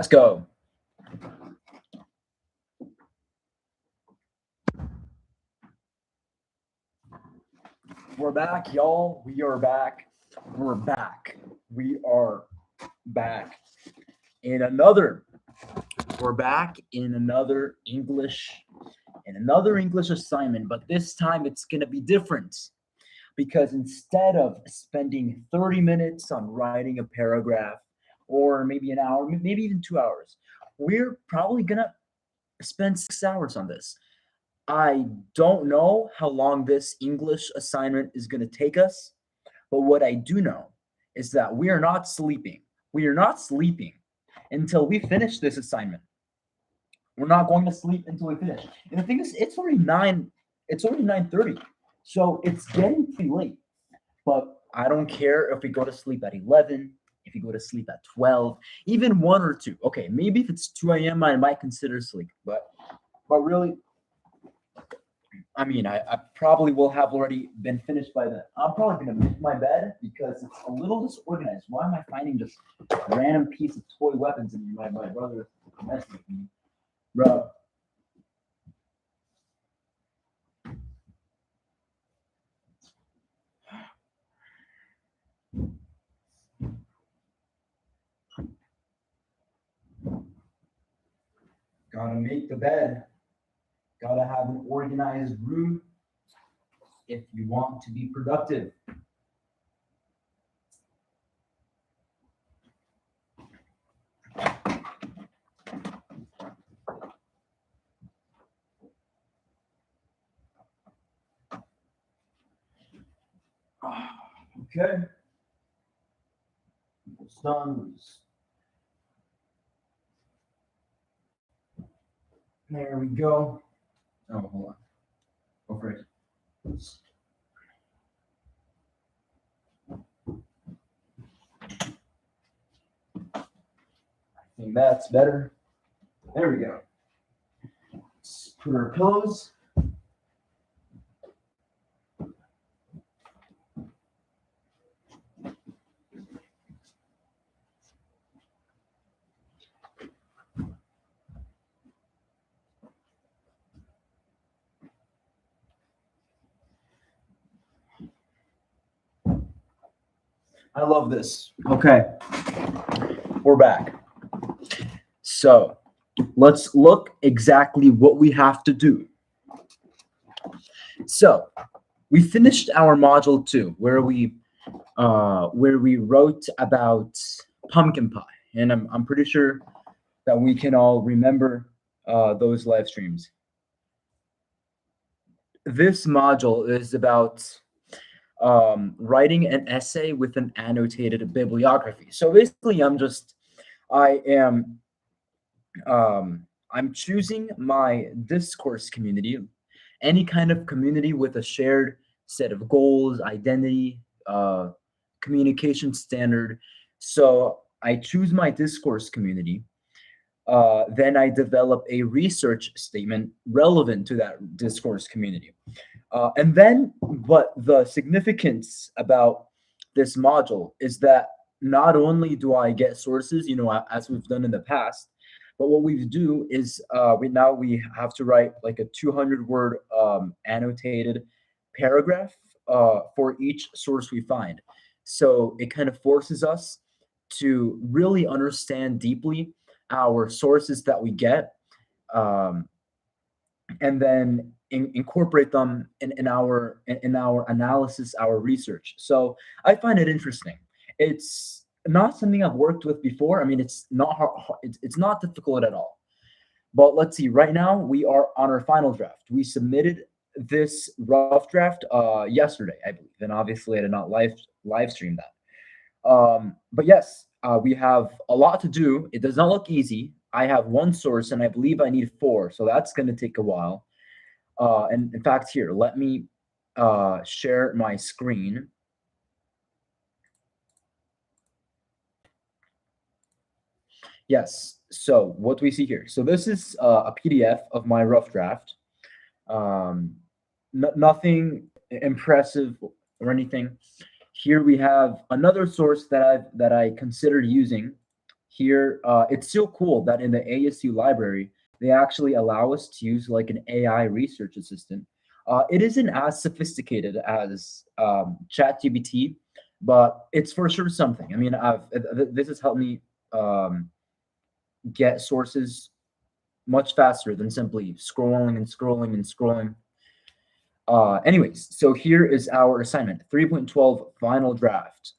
Let's go. We're back, y'all. We are back. We're back. We are back in another. We're back in another English assignment, but this time it's gonna be different because instead of spending 30 minutes on writing a paragraph or maybe an hour, maybe even 2 hours, we're probably gonna spend 6 hours on this. I don't know how long this English assignment is going to take us, but what I do know is that we are not sleeping. We are not sleeping until we finish this assignment. We're not going to sleep until we finish. And the thing is, it's already 9. It's already 9:30, so it's getting pretty late. But I don't care if we go to sleep at 11, if you go to sleep at 12, even 1 or 2. Okay, maybe if it's 2 a.m., I might consider sleep. But really, I mean, I probably will have already been finished by then. I'm probably gonna make my bed because it's a little disorganized. Why am I finding just random piece of toy weapons in here? My brother messing with me, bro. Gotta make the bed. Gotta have an organized room if you want to be productive. Okay. It's done. There we go. Oh, hold on. Go for it. I think that's better. There we go. Let's put our pillows. I love this. Okay, we're back. So let's look exactly what we have to do. So we finished our module 2 where we wrote about pumpkin pie, and I'm pretty sure that we can all remember those live streams. This module is about writing an essay with an annotated bibliography. So basically, I am I'm choosing my discourse community, any kind of community with a shared set of goals, identity, communication standard. So I choose my discourse community. Then I develop a research statement relevant to that discourse community. And then, but the significance about this module is that not only do I get sources, as we've done in the past, but what we do is we have to write like a 200-word annotated paragraph for each source we find. So it kind of forces us to really understand deeply our sources that we get, um, and then incorporate them in our analysis, our research. So I find it interesting. It's not something I've worked with before. I mean, it's not hard, it's not difficult at all. But let's see. Right now, we are on our final draft. We submitted this rough draft yesterday, I believe, and obviously I did not live stream that. But yes, we have a lot to do. It does not look easy. I have one source, and I believe I need four, so that's going to take a while. And in fact, here, let me share my screen. Yes. So what we see here. So this is a PDF of my rough draft. Nothing impressive or anything. Here we have another source that I considered using here, it's so cool that in the ASU library, they actually allow us to use like an AI research assistant. It isn't as sophisticated as ChatGPT, but it's for sure something. I mean, this has helped me um, get sources much faster than simply scrolling and scrolling and scrolling. Anyways, so here is our assignment, 3.12 final draft.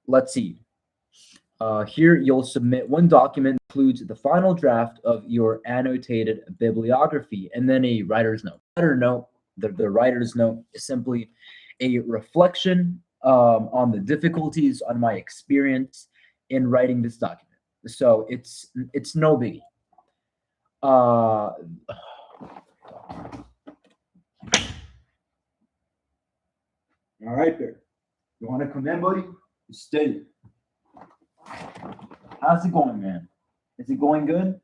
Let's see. Here you'll submit one document that includes the final draft of your annotated bibliography and then a writer's note. The writer's note is simply a reflection on the difficulties, on my experience in writing this document. So it's no biggie. Uh, all right, there. You want to come in, buddy? Stay. How's it going, man? Is it going good?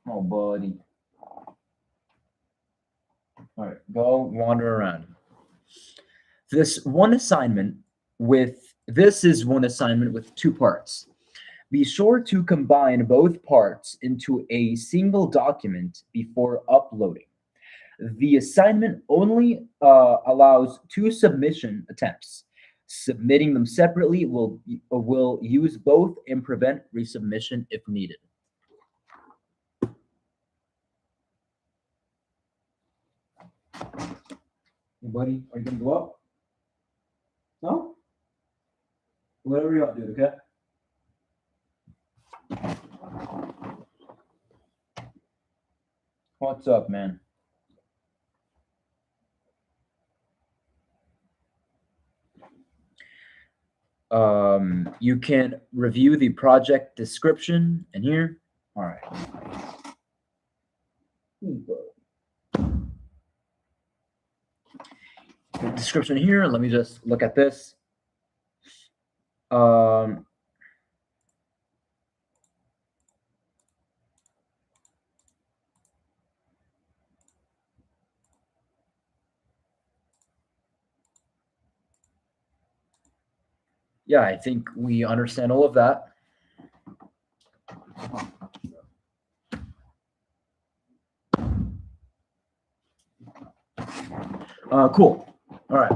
Oh, buddy. All right, go wander around. This is one assignment with two parts. Be sure to combine both parts into a single document before uploading. The assignment only allows two submission attempts. Submitting them separately will use both and prevent resubmission if needed. Hey, buddy, are you gonna go up? No? Whatever you want, dude, okay? What's up, man? You can review the project description in here. All right. The description here. Let me just look at this. Yeah, I think we understand all of that. Cool. All right,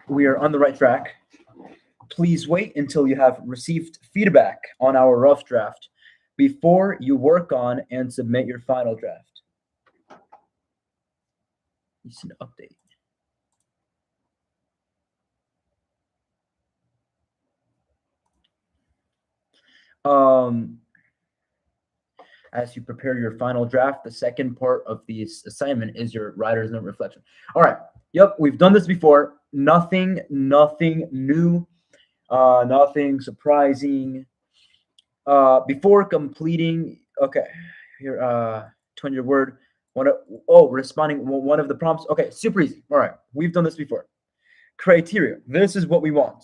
we are on the right track. Please wait until you have received feedback on our rough draft before you work on and submit your final draft. It's an update. As you prepare your final draft, the second part of this assignment is your writer's note reflection. All right. Yep, we've done this before. Nothing new, nothing surprising. Before completing, okay, here, 200 word. Responding one of the prompts. Okay, super easy. All right, we've done this before. Criteria. This is what we want.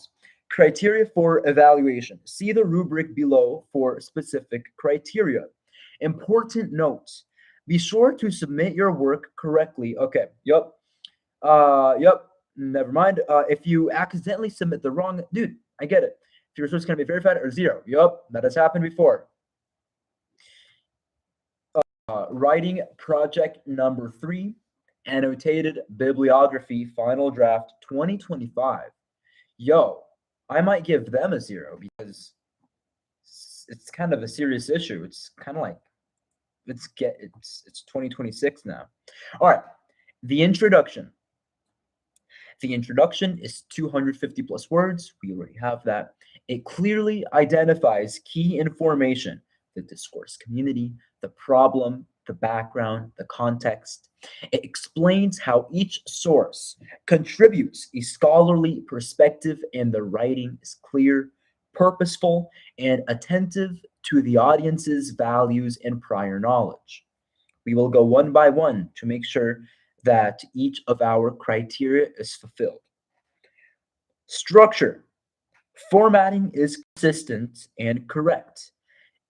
Criteria for evaluation. See the rubric below for specific criteria. Important notes. Be sure to submit your work correctly. Okay. Yep. Never mind. If you accidentally submit the wrong, dude, I get it. If your results can be verified or zero. Yep. That has happened before. Writing project number 3, annotated bibliography, final draft 2025. Yo, I might give them a 0 because it's kind of a serious issue. It's kind of like it's 2026 now. All right, the introduction. The introduction is 250 plus words. We already have that. It clearly identifies key information: the discourse community, the problem, the background, the context. It explains how each source contributes a scholarly perspective, and the writing is clear, purposeful, and attentive to the audience's values and prior knowledge. We will go one by one to make sure that each of our criteria is fulfilled. Structure. Formatting is consistent and correct.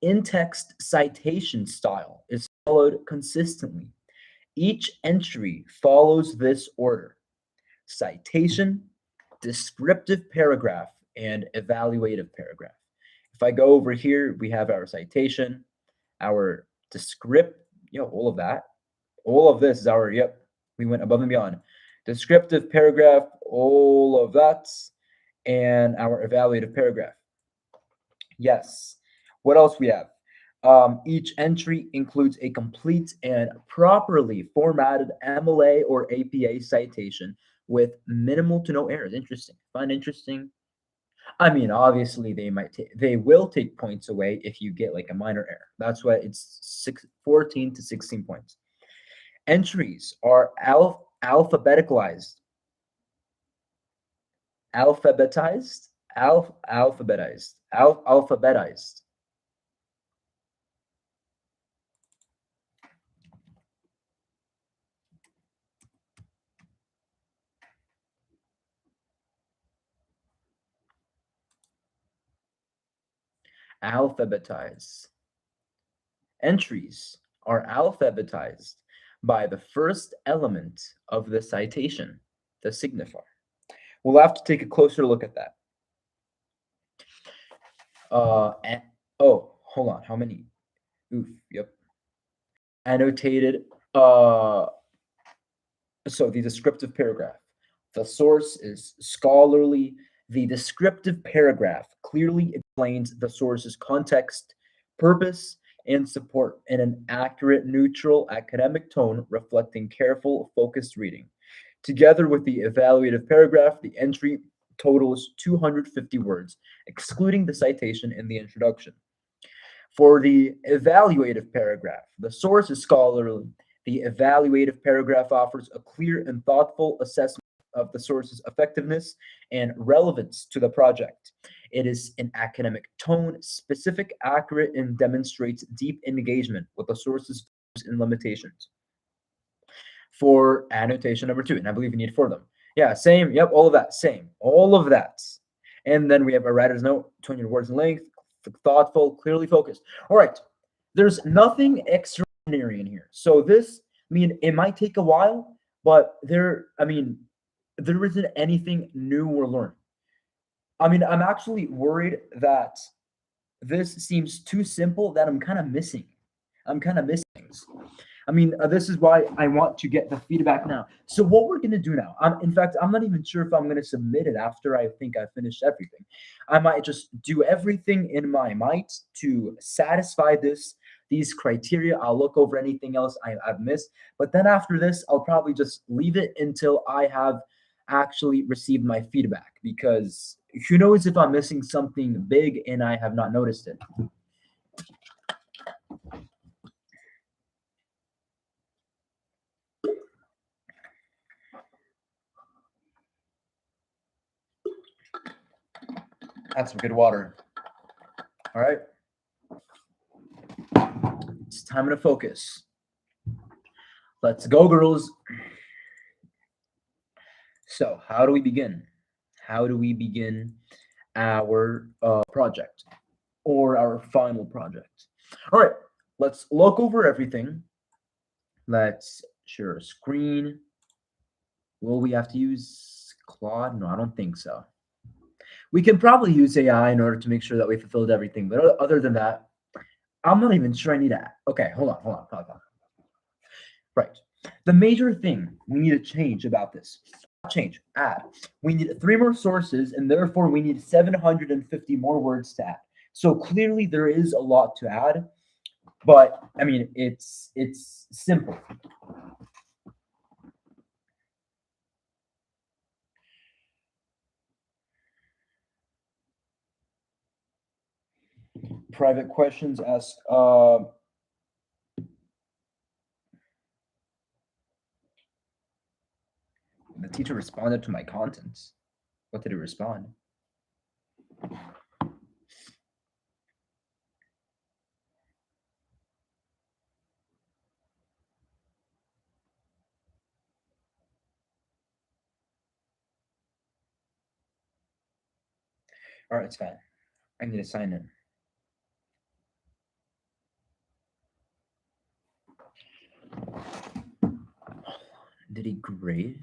In-text citation style is followed consistently. Each entry follows this order: citation, descriptive paragraph and evaluative paragraph. If I go over here, we have our citation, our descript, all of that. All of this is our, we went above and beyond. Descriptive paragraph, all of that, and our evaluative paragraph. Yes. What else we have? Each entry includes a complete and properly formatted MLA or APA citation with minimal to no errors. Interesting. Find interesting. I mean, obviously they will take points away if you get like a minor error. That's why it's 14 to 16 points. Entries are alphabetized. Alphabetized. Alphabetized. Alphabetized. Entries are alphabetized by the first element of the citation, the signifier. We'll have to take a closer look at that. Oh, hold on. How many? Oof. Yep. Annotated. So the descriptive paragraph. The source is scholarly. The descriptive paragraph clearly explains the source's context, purpose, and support in an accurate, neutral, academic tone reflecting careful, focused reading. Together with the evaluative paragraph, the entry totals 250 words, excluding the citation in the introduction. For the evaluative paragraph, the source is scholarly. The evaluative paragraph offers a clear and thoughtful assessment of the source's effectiveness and relevance to the project. It is an academic tone, specific, accurate, and demonstrates deep engagement with the source's views and limitations. For annotation number 2, and I believe you need 4 of them. Yeah, same. Yep, all of that. Same. All of that. And then we have a writer's note, 200 words in length, thoughtful, clearly focused. All right. There's nothing extraordinary in here. So this, I mean, it might take a while, but there isn't anything new we're learning. I mean, I'm actually worried that this seems too simple that I'm kind of missing. I'm kind of missing things. I mean, this is why I want to get the feedback now. So what we're gonna do now, in fact, I'm not even sure if I'm gonna submit it after I think I finished everything. I might just do everything in my might to satisfy these criteria. I'll look over anything else I've missed, but then after this, I'll probably just leave it until I have actually received my feedback, because who knows if I'm missing something big and I have not noticed it. That's some good water. All right. It's time to focus. Let's go, girls. So, how do we begin? How do we begin our project or our final project? All right, let's look over everything. Let's share a screen. Will we have to use Claude? No, I don't think so. We can probably use AI in order to make sure that we fulfilled everything. But other than that, I'm not even sure I need that. Okay, hold on. Right. The major thing we need to change about this, add. We need 3 more sources, and therefore we need 750 more words to add. So clearly there is a lot to add, but I mean, it's simple. Private questions asked. The teacher responded to my contents. What did he respond? All right, it's fine. I need to sign in. Did he grade?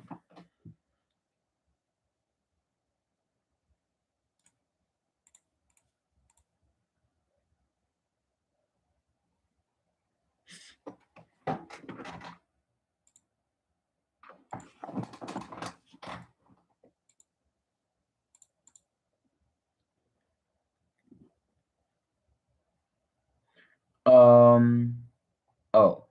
Um, oh,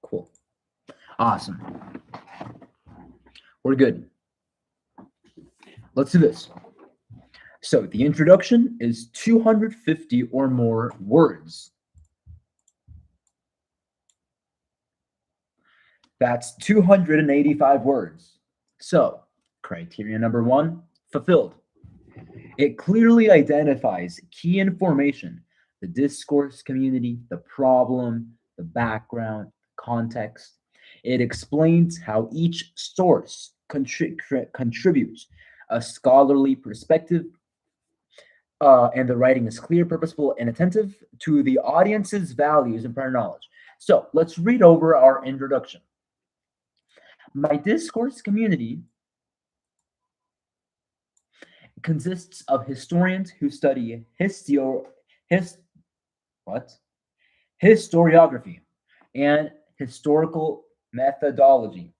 cool. Awesome. We're good. Let's do this. So the introduction is 250 or more words. That's 285 words. So, criteria number one, fulfilled. It clearly identifies key information, the discourse community, the problem, the background, context. It explains how each source contributes a scholarly perspective, and the writing is clear, purposeful, and attentive to the audience's values and prior knowledge. So let's read over our introduction. My discourse community consists of historians who study his what historiography and historical methodology.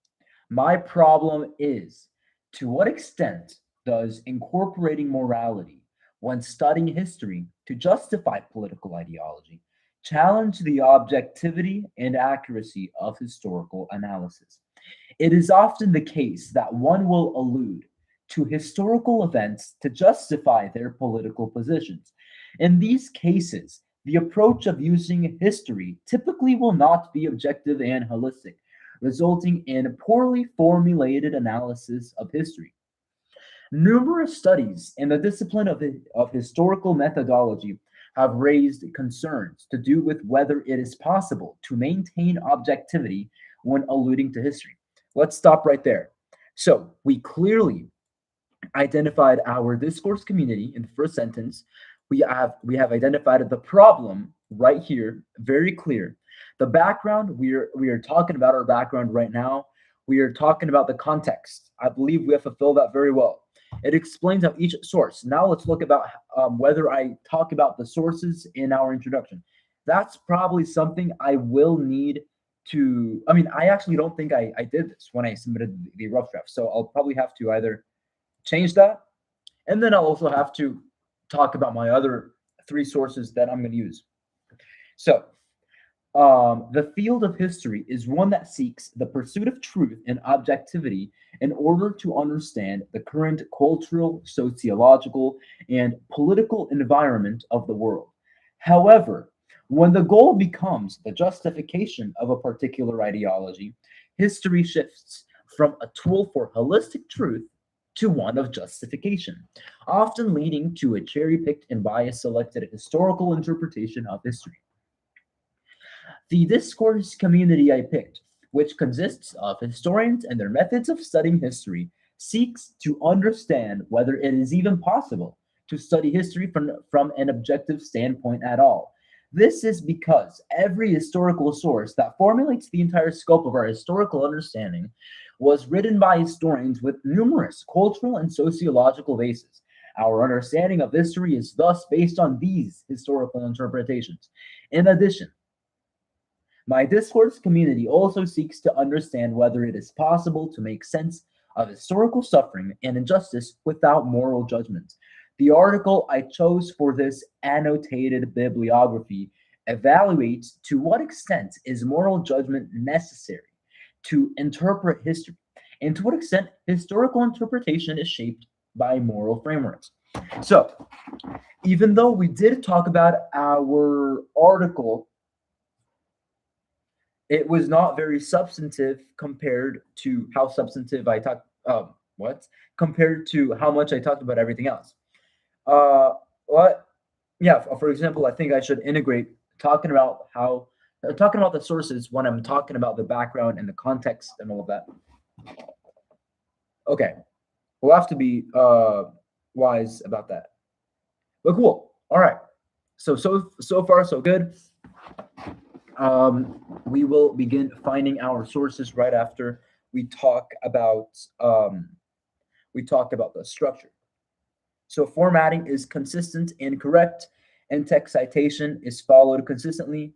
My problem is, to what extent does incorporating morality when studying history to justify political ideology challenge the objectivity and accuracy of historical analysis? It is often the case that one will allude to historical events to justify their political positions. In these cases, the approach of using history typically will not be objective and holistic, resulting in poorly formulated analysis of history. Numerous studies in the discipline of historical methodology have raised concerns to do with whether it is possible to maintain objectivity when alluding to history. Let's stop right there. So, we clearly identified our discourse community in the first sentence. We have identified the problem right here, very clear. The background, we are talking about our background right now. We are talking about the context. I believe we have fulfilled that very well. It explains how each source. Now let's look about whether I talk about the sources in our introduction. That's probably something I will need to. I mean, I actually don't think I did this when I submitted the rough draft. So I'll probably have to either change that, and then I'll also have to talk about my other three sources that I'm going to use. So, the field of history is one that seeks the pursuit of truth and objectivity in order to understand the current cultural, sociological, and political environment of the world. However, when the goal becomes the justification of a particular ideology, history shifts from a tool for holistic truth to one of justification, often leading to a cherry picked and bias selected historical interpretation of history. The discourse community I picked, which consists of historians and their methods of studying history, seeks to understand whether it is even possible to study history from an objective standpoint at all. This is because every historical source that formulates the entire scope of our historical understanding was written by historians with numerous cultural and sociological bases. Our understanding of history is thus based on these historical interpretations. In addition, my discourse community also seeks to understand whether it is possible to make sense of historical suffering and injustice without moral judgment. The article I chose for this annotated bibliography evaluates to what extent is moral judgment necessary to interpret history, and to what extent historical interpretation is shaped by moral frameworks. So, even though we did talk about our article, it was not very substantive compared to how substantive I talked. What compared to how much I talked about everything else. Uh, what? Yeah. For example, I think I should integrate talking about the sources when I'm talking about the background and the context and all of that. Okay, we'll have to be wise about that. But cool. All right. So far so good. We will begin finding our sources right after we talk about the structure. So formatting is consistent and correct, and text citation is followed consistently.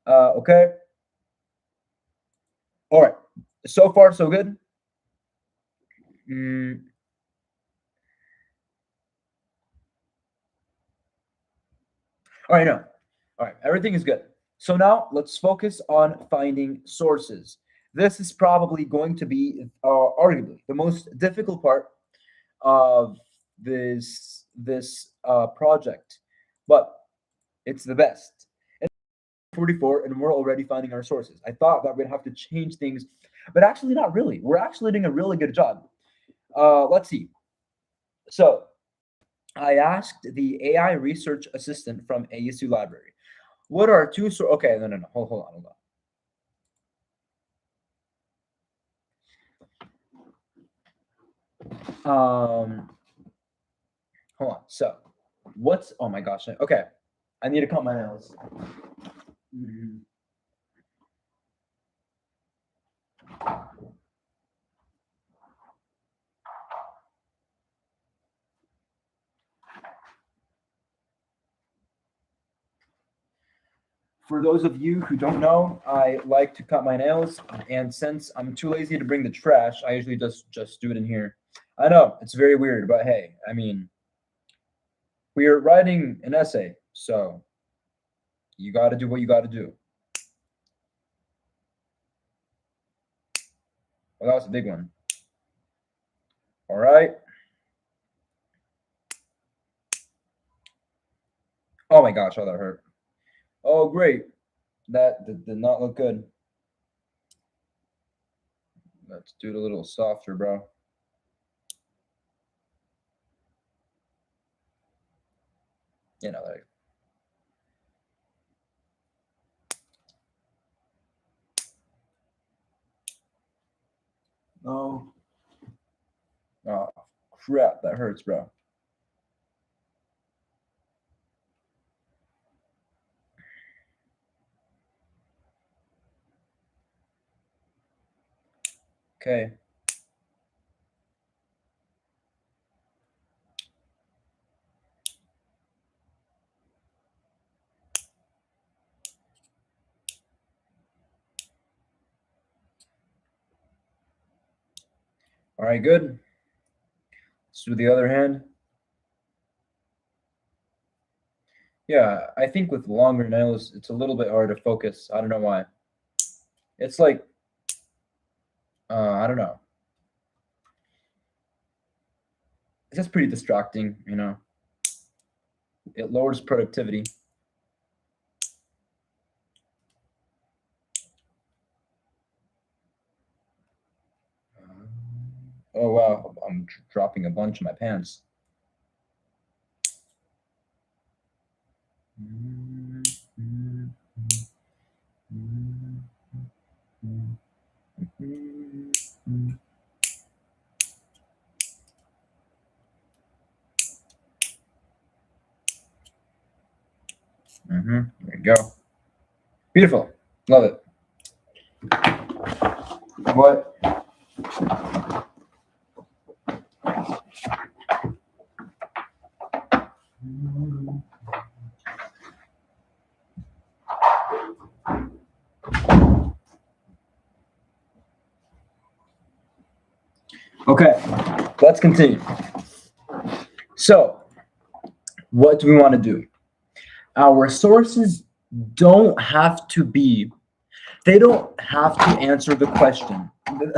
Okay. All right. So far, so good. Mm, all right, no. All right, everything is good. So now let's focus on finding sources. This is probably going to be arguably the most difficult part of this project, but it's the best. And 44, and we're already finding our sources. I thought that we'd have to change things, but actually not really. We're actually doing a really good job. Let's see. So I asked the AI research assistant from ASU Library, what are two sources? Okay, no, no, no. Hold on. Hold on. So, what's? Oh my gosh. Okay, I need to cut my nails. Mhm. For those of you who don't know, I like to cut my nails, and since I'm too lazy to bring the trash, I usually just do it in here. I know it's very weird, but hey, I mean, we are writing an essay, so you got to do what you got to do. Well, that was a big one. All right. Oh my gosh, oh that hurt. Oh great, that did not look good. Let's do it a little softer, bro. You know, like no. Oh crap, that hurts, bro. Okay. All right, good. Let's do the other hand. Yeah, I think with longer nails, it's a little bit hard to focus. I don't know why. It's like, I don't know. It's just pretty distracting, you know. It lowers productivity. Oh wow, I'm dropping a bunch in my pants. There you go. Beautiful. Love it. What? Okay, let's continue. So, what do we want to do? Our sources don't have to be, they don't have to answer the question.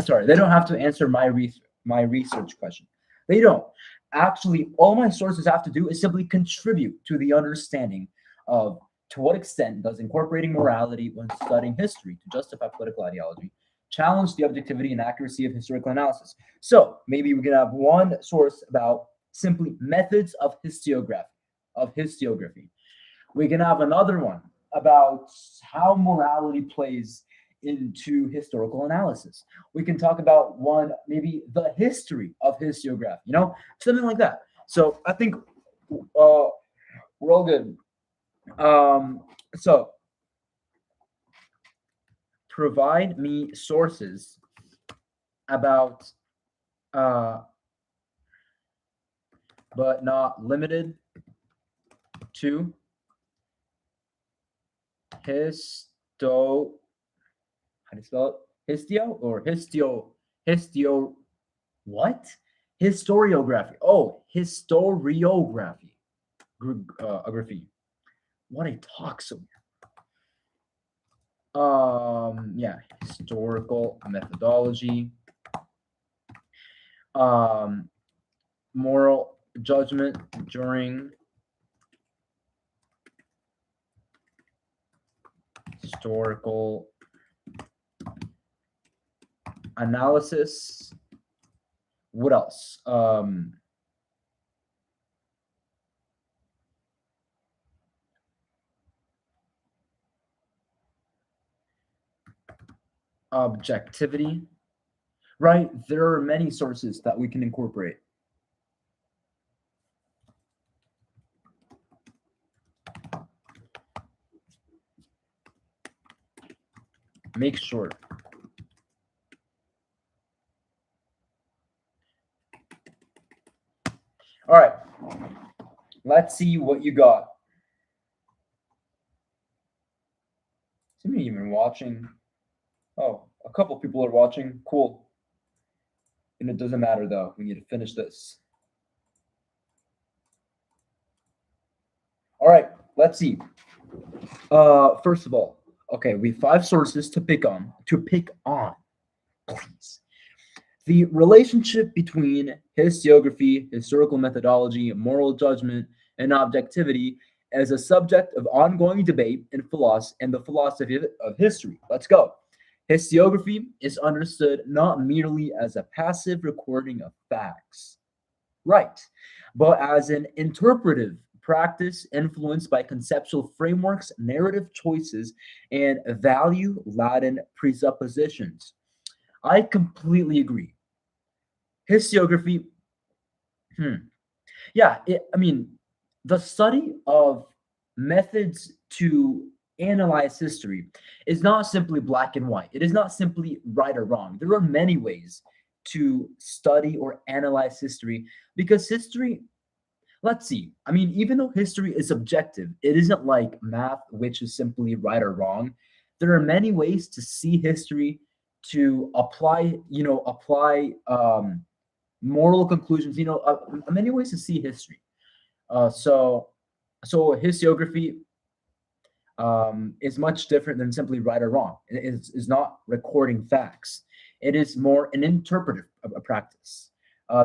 Sorry, they don't have to answer my research question. They don't. Actually, all my sources have to do is simply contribute to the understanding of to what extent does incorporating morality when studying history to justify political ideology challenge the objectivity and accuracy of historical analysis. So maybe we can have one source about simply methods of historiography. We can have another one about how morality plays into historical analysis. We can talk about one, maybe the history of historiography, something like that. So I think we're all good. So provide me sources about, but not limited to histo. How do you spell it? Histio or histio what? Historiography. Oh, historiography. Graphy. What I talk so yeah, historical methodology, um moral judgment during historical analysis. What else? Objectivity, right? There are many sources that we can incorporate. Make sure. All right, let's see what you got. Is me even watching? Oh, a couple people are watching. Cool. And it doesn't matter though. We need to finish this. All right, let's see. First of all, okay, we have 5 sources to pick on. Please. The relationship between historiography, historical methodology, moral judgment, and objectivity as a subject of ongoing debate in philosophy and the philosophy of history. Let's go. Historiography is understood not merely as a passive recording of facts, right, but as an interpretive practice influenced by conceptual frameworks, narrative choices, and value laden presuppositions. I completely agree. Historiography, yeah, I mean, the study of methods to analyze history is not simply black and white. It is not simply right or wrong. There are many ways to study or analyze history because history, let's see. I mean, even though history is subjective, it isn't like math, which is simply right or wrong. There are many ways to see history, to apply, apply moral conclusions. Many ways to see history. So historiography is much different than simply right or wrong. It is not recording facts. It is more an interpretive a practice.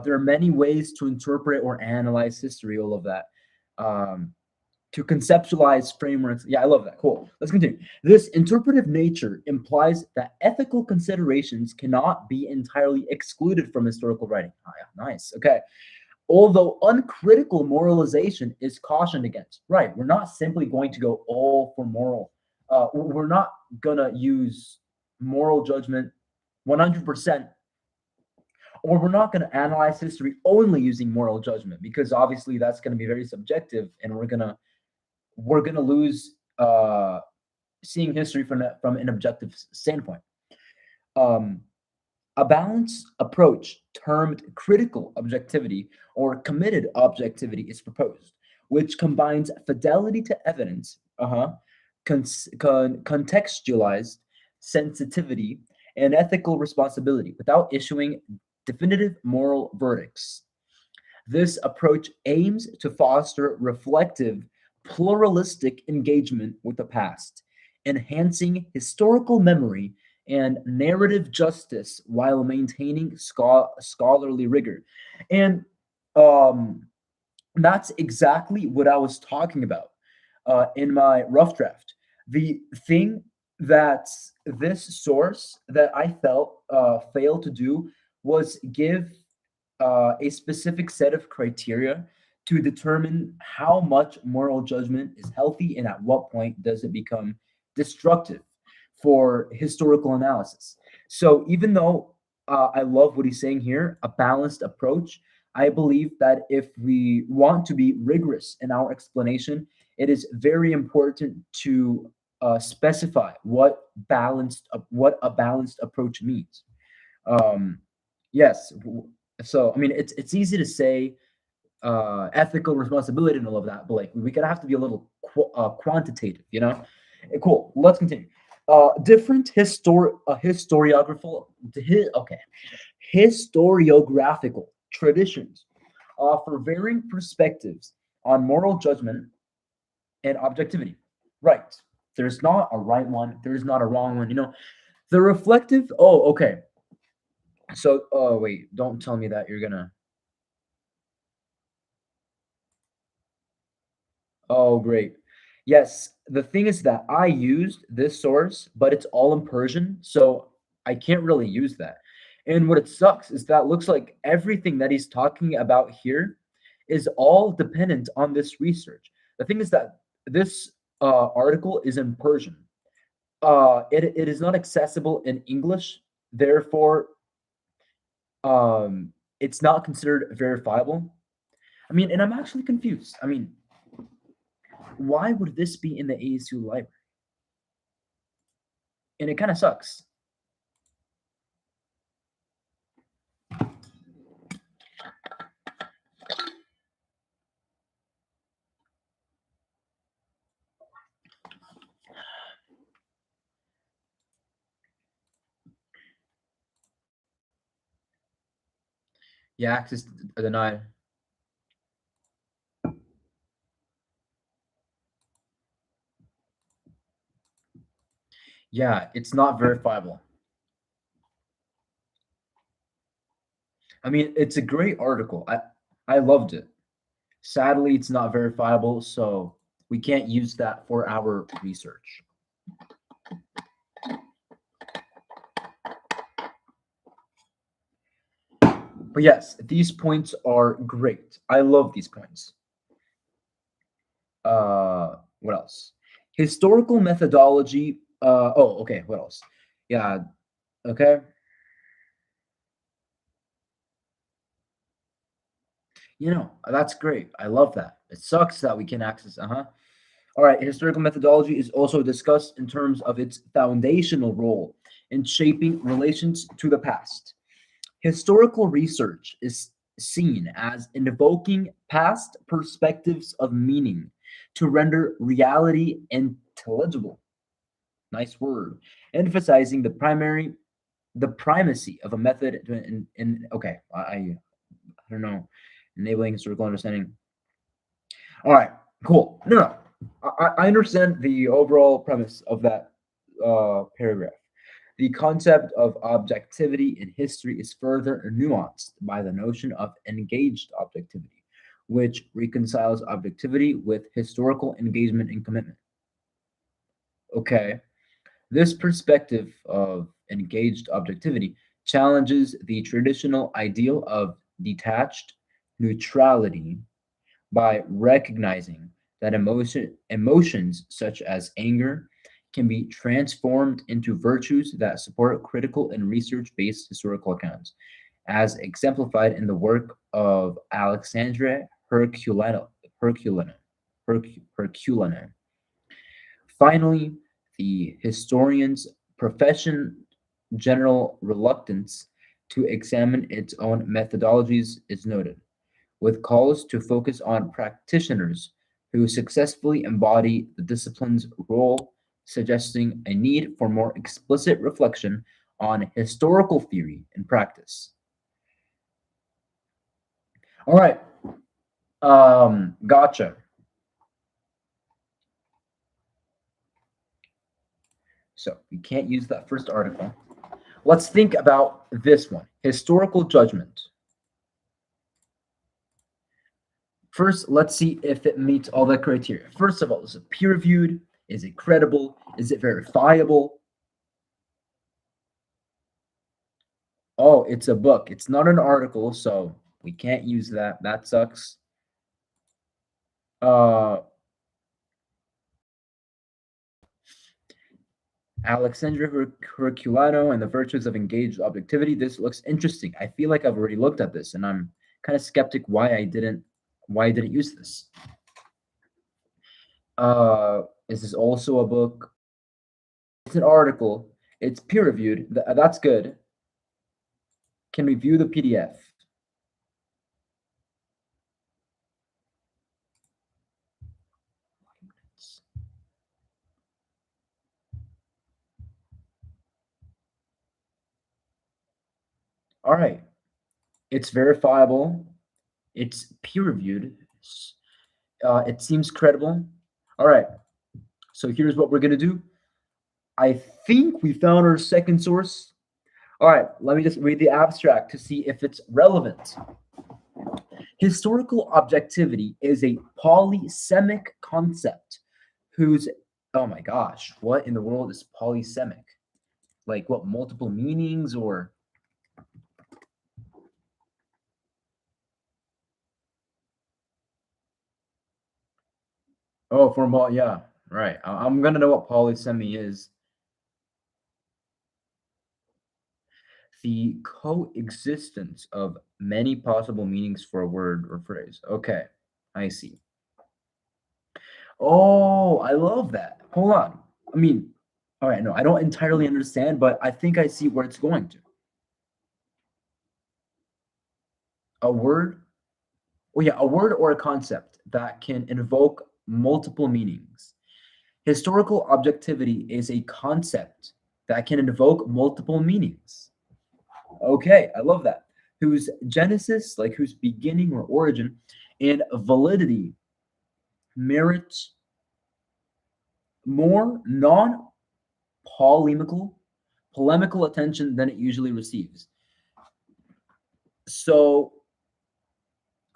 There are many ways to interpret or analyze history, all of that. To conceptualize frameworks. Yeah, I love that. Cool. Let's continue. This interpretive nature implies that ethical considerations cannot be entirely excluded from historical writing. Ah, yeah, nice. Okay. Although uncritical moralization is cautioned against. Right. We're not simply going to go all for moral. We're not going to use moral judgment 100%, or we're not going to analyze history only using moral judgment because obviously that's going to be very subjective and we're gonna lose seeing history from an objective standpoint. Um, a balanced approach termed critical objectivity or committed objectivity is proposed, which combines fidelity to evidence, contextualized sensitivity, and ethical responsibility without issuing definitive moral verdicts. This approach aims to foster reflective, pluralistic engagement with the past, enhancing historical memory and narrative justice while maintaining scholarly rigor. And um, that's exactly what I was talking about in my rough draft. The thing that this source that I felt failed to do was give a specific set of criteria to determine how much moral judgment is healthy and at what point does it become destructive for historical analysis. So even though I love what he's saying here, a balanced approach, I believe that if we want to be rigorous in our explanation, it is very important to specify what a balanced approach means. Um, yes, so I mean it's easy to say ethical responsibility and all of that, but like we could have to be a little quantitative. Cool. Let's continue. Different okay, historiographical traditions offer varying perspectives on moral judgment and objectivity. Right. There's not a right one. There's not a wrong one. The reflective. Oh, okay. So, oh wait, don't tell me that you're gonna. Oh, great. Yes, the thing is that I used this source, but it's all in Persian, so I can't really use that. And what it sucks is that looks like everything that he's talking about here is all dependent on this research. The thing is that this article is in Persian. It is not accessible in English, therefore, it's not considered verifiable. I mean, and I'm actually confused. I mean, why would this be in the ASU library? And it kind of sucks. Yeah, access denied. Yeah, it's not verifiable. I mean, it's a great article. I loved it. Sadly, it's not verifiable, so we can't use that for our research. But yes, these points are great. I love these points. What else? Historical methodology. Oh, okay. What else? Yeah. Okay. That's great. I love that. It sucks that we can access. Uh-huh. All right. Historical methodology is also discussed in terms of its foundational role in shaping relations to the past. Historical research is seen as invoking past perspectives of meaning to render reality intelligible. Nice word. Emphasizing the primacy of a method in okay, I don't know, enabling historical understanding. All right, cool. No, I understand the overall premise of that paragraph. The concept of objectivity in history is further nuanced by the notion of engaged objectivity, which reconciles objectivity with historical engagement and commitment. Okay, this perspective of engaged objectivity challenges the traditional ideal of detached neutrality by recognizing that emotions such as anger can be transformed into virtues that support critical and research-based historical accounts, as exemplified in the work of Alexandre Herculano. Finally, the historian's profession general reluctance to examine its own methodologies is noted, with calls to focus on practitioners who successfully embody the discipline's role, suggesting a need for more explicit reflection on historical theory and practice. All right, gotcha. So we can't use that first article. Let's think about this one, historical judgment. First, let's see if it meets all the criteria. First of all, is it peer reviewed? Is it credible? Is it verifiable? Oh, it's a book. It's not an article, so we can't use that. That sucks. Uh, Alexandra Herculano and the Virtues of Engaged Objectivity. This looks interesting. I feel like I've already looked at this, and I'm kind of skeptic why I didn't use this. Is this also a book? It's an article. It's peer reviewed. That's good. Can we view the PDF? All right. It's verifiable. It's peer reviewed. It seems credible. All right. So here's what we're going to do. I think we found our second source. All right. Let me just read the abstract to see if it's relevant. Historical objectivity is a polysemic concept whose, oh my gosh, what in the world is polysemic? Like what, multiple meanings or? Oh, formal, yeah, right. I'm gonna know what polysemy is. The coexistence of many possible meanings for a word or phrase. Okay, I see. Oh, I love that. Hold on. I mean, all right, no, I don't entirely understand, but I think I see where it's going to. A word, oh yeah, a word or a concept that can invoke multiple meanings. Historical objectivity is a concept that can invoke multiple meanings. Okay, I love that. Whose genesis, like whose beginning or origin, and validity merit more non-polemical polemical attention than it usually receives. So,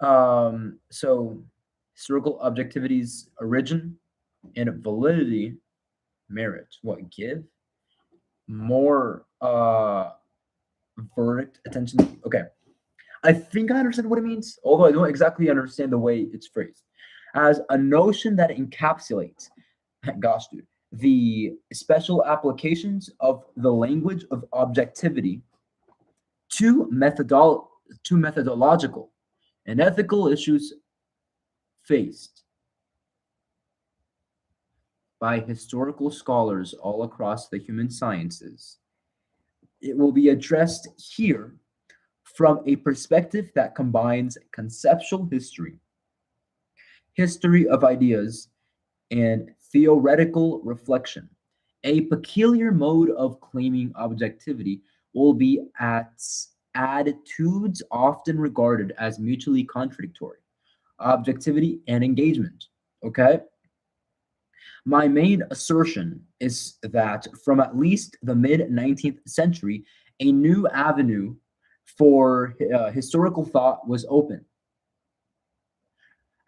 so historical objectivity's origin and validity merit what give more verdict attention. Okay, I think I understand what it means, although I don't exactly understand the way it's phrased. As a notion that encapsulates, gosh, dude, the special applications of the language of objectivity to methodological and ethical issues faced by historical scholars all across the human sciences. It will be addressed here from a perspective that combines conceptual history, history of ideas, and theoretical reflection. A peculiar mode of claiming objectivity will be at attitudes often regarded as mutually contradictory, objectivity and engagement. Okay? My main assertion is that from at least the mid 19th century, a new avenue for historical thought was open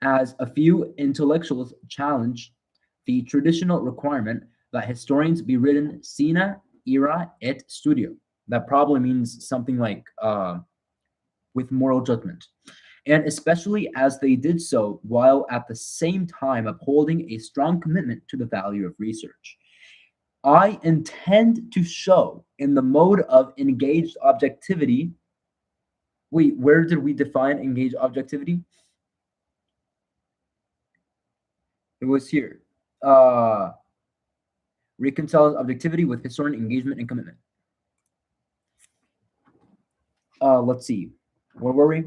as a few intellectuals challenged the traditional requirement that historians be written sine ira et studio. That probably means something like with moral judgment. And especially as they did so while at the same time upholding a strong commitment to the value of research. I intend to show in the mode of engaged objectivity. Wait, where did we define engaged objectivity? It was here. Uh, reconciles objectivity with historian engagement and commitment. Let's see. Where were we?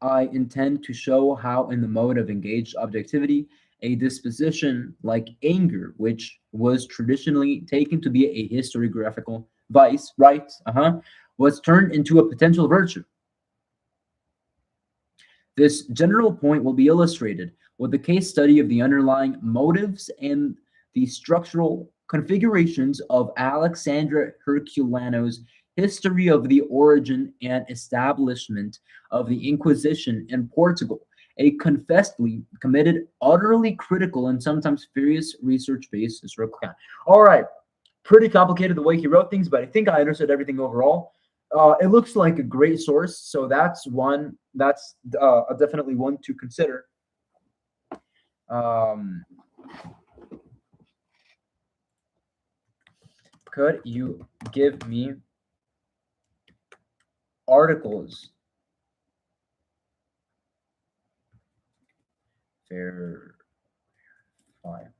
I intend to show how, in the mode of engaged objectivity, a disposition like anger, which was traditionally taken to be a historiographical vice, right? Was turned into a potential virtue. This general point will be illustrated with the case study of the underlying motives and the structural configurations of Alexandra Herculano's History of the Origin and Establishment of the Inquisition in Portugal, a confessedly committed, utterly critical, and sometimes furious research-based historical account. All right, pretty complicated the way he wrote things, but I think I understood everything overall. It looks like a great source, so that's one. That's definitely one to consider. Um, could you give me articles? Fair, fine.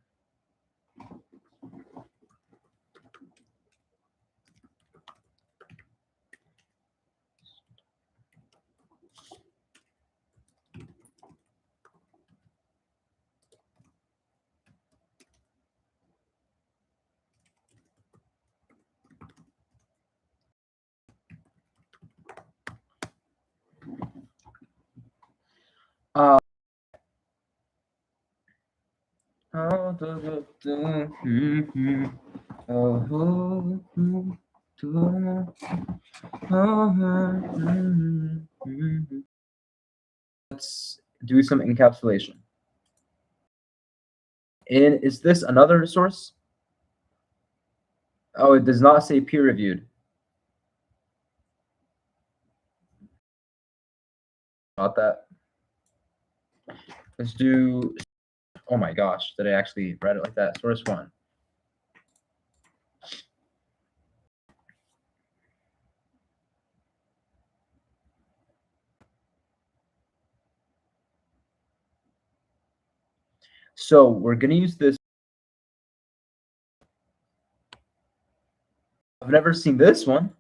Uh, let's do some encapsulation. And is this another source? Oh, it does not say peer reviewed. Not that. Let's do. Oh my gosh, did I actually write it like that? Source one. So we're gonna use this. I've never seen this one.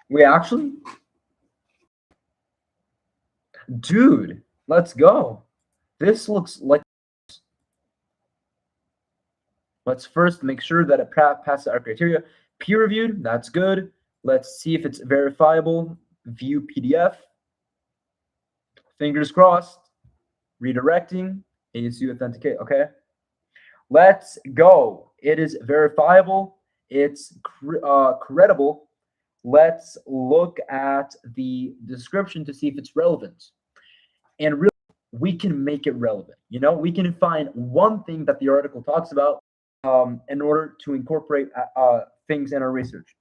We actually, dude, let's go. This looks like. Let's first make sure that it passes our criteria. Peer reviewed, that's good. Let's see if it's verifiable. View PDF. Fingers crossed. Redirecting. ASU authenticate. Okay. Let's go. It is verifiable. It's credible. Let's look at the description to see if it's relevant. And really, we can make it relevant. You know, we can find one thing that the article talks about in order to incorporate things in our research.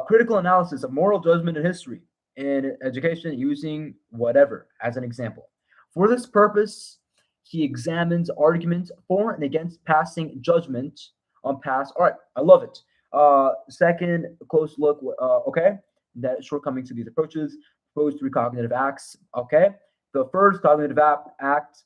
Critical analysis of moral judgment in history in education using whatever as an example. For this purpose, he examines arguments for and against passing judgment on past. All right, I love it. Second, close look. Okay, that shortcomings of these approaches. Proposed three cognitive acts. Okay, the first cognitive act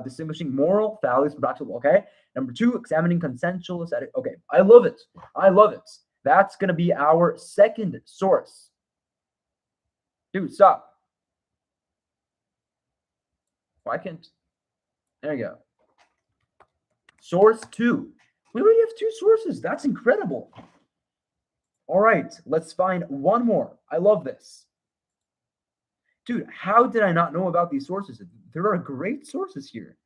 distinguishing moral values from practical. Okay, number two, examining consensual aesthetic. Okay, I love it. I love it. That's gonna be our second source. Dude, stop. Why can't? There you go. Source two. We already have two sources. That's incredible. All right, let's find one more. I love this. Dude, how did I not know about these sources? There are great sources here.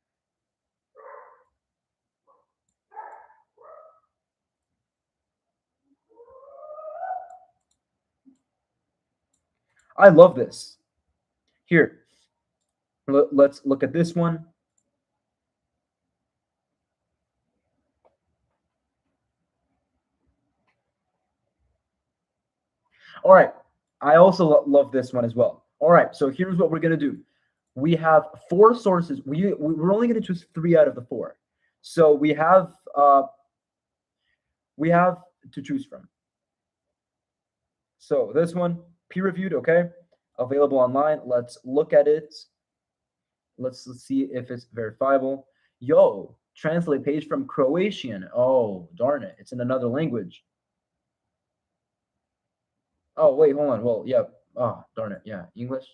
I love this. Here, let's look at this one. All right, I also love this one as well. All right, so here's what we're gonna do. We have four sources. We're only gonna choose three out of the four. So we have to choose from. So this one, peer reviewed, okay, available online. Let's look at it. Let's see if it's verifiable. Yo, translate page from Croatian. Oh, darn it. It's in another language. Oh, wait, hold on. Well, yeah. Oh, darn it. Yeah, English.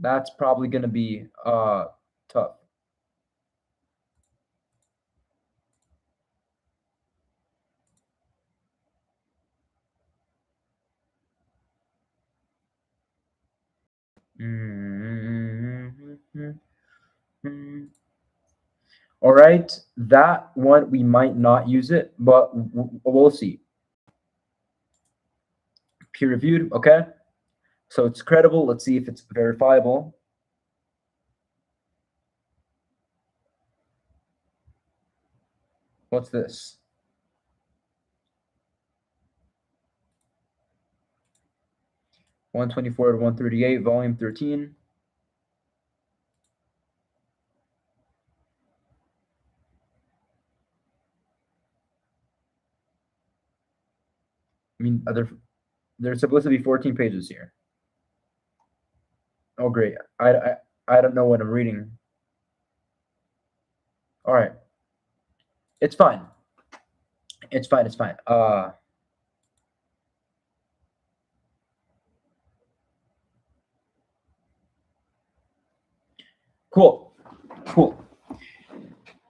That's probably going to be tough. All right, that one we might not use it, but we'll see. Peer reviewed, okay. So it's credible. Let's see if it's verifiable. What's this? (124 to 138), volume 13. I mean, there's supposed to be 14 pages here. Oh, great. I don't know what I'm reading. All right. It's fine. It's fine. It's fine. Cool. Cool.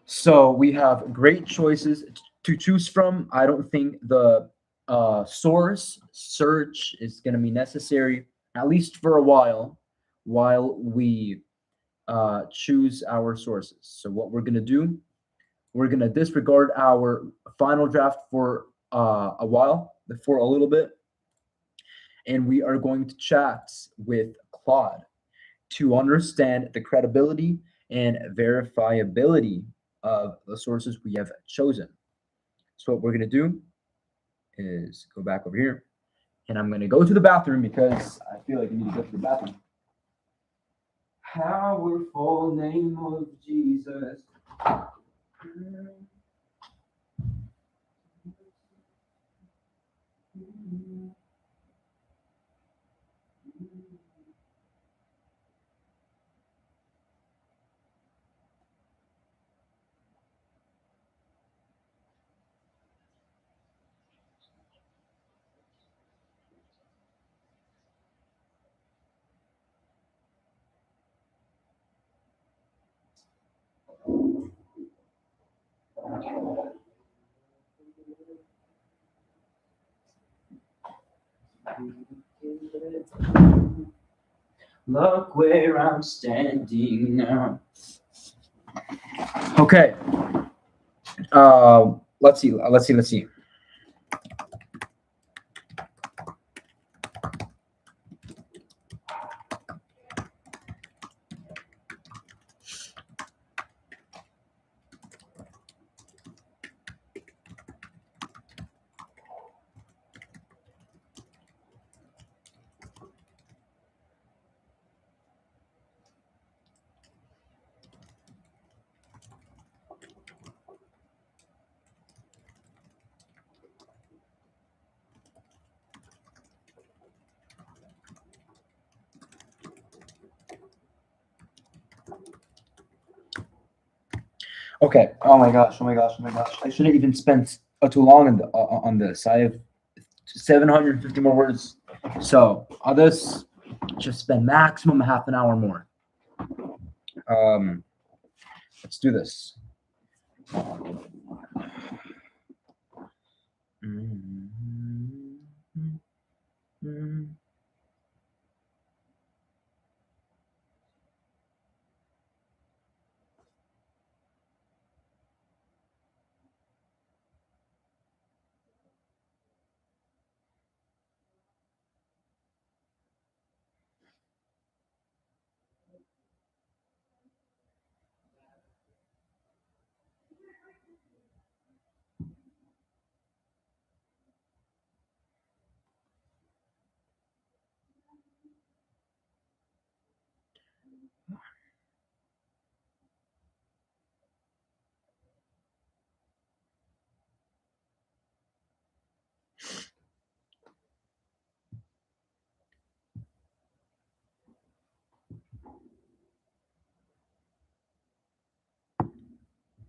So we have great choices to choose from. I don't think the source search is going to be necessary, at least for a while we choose our sources. So what we're going to do, we're going to disregard our final draft for a while, for a little bit, and we are going to chat with Claude to understand the credibility and verifiability of the sources we have chosen. So what we're going to do is go back over here, and I'm going to go to the bathroom because I feel like I need to go to the bathroom. Powerful name of Jesus. Look where I'm standing now. Okay. Let's see. Okay. Oh my gosh. I shouldn't even spent too long on this. I have 750 more words. So on this, just spend maximum half an hour more. Let's do this.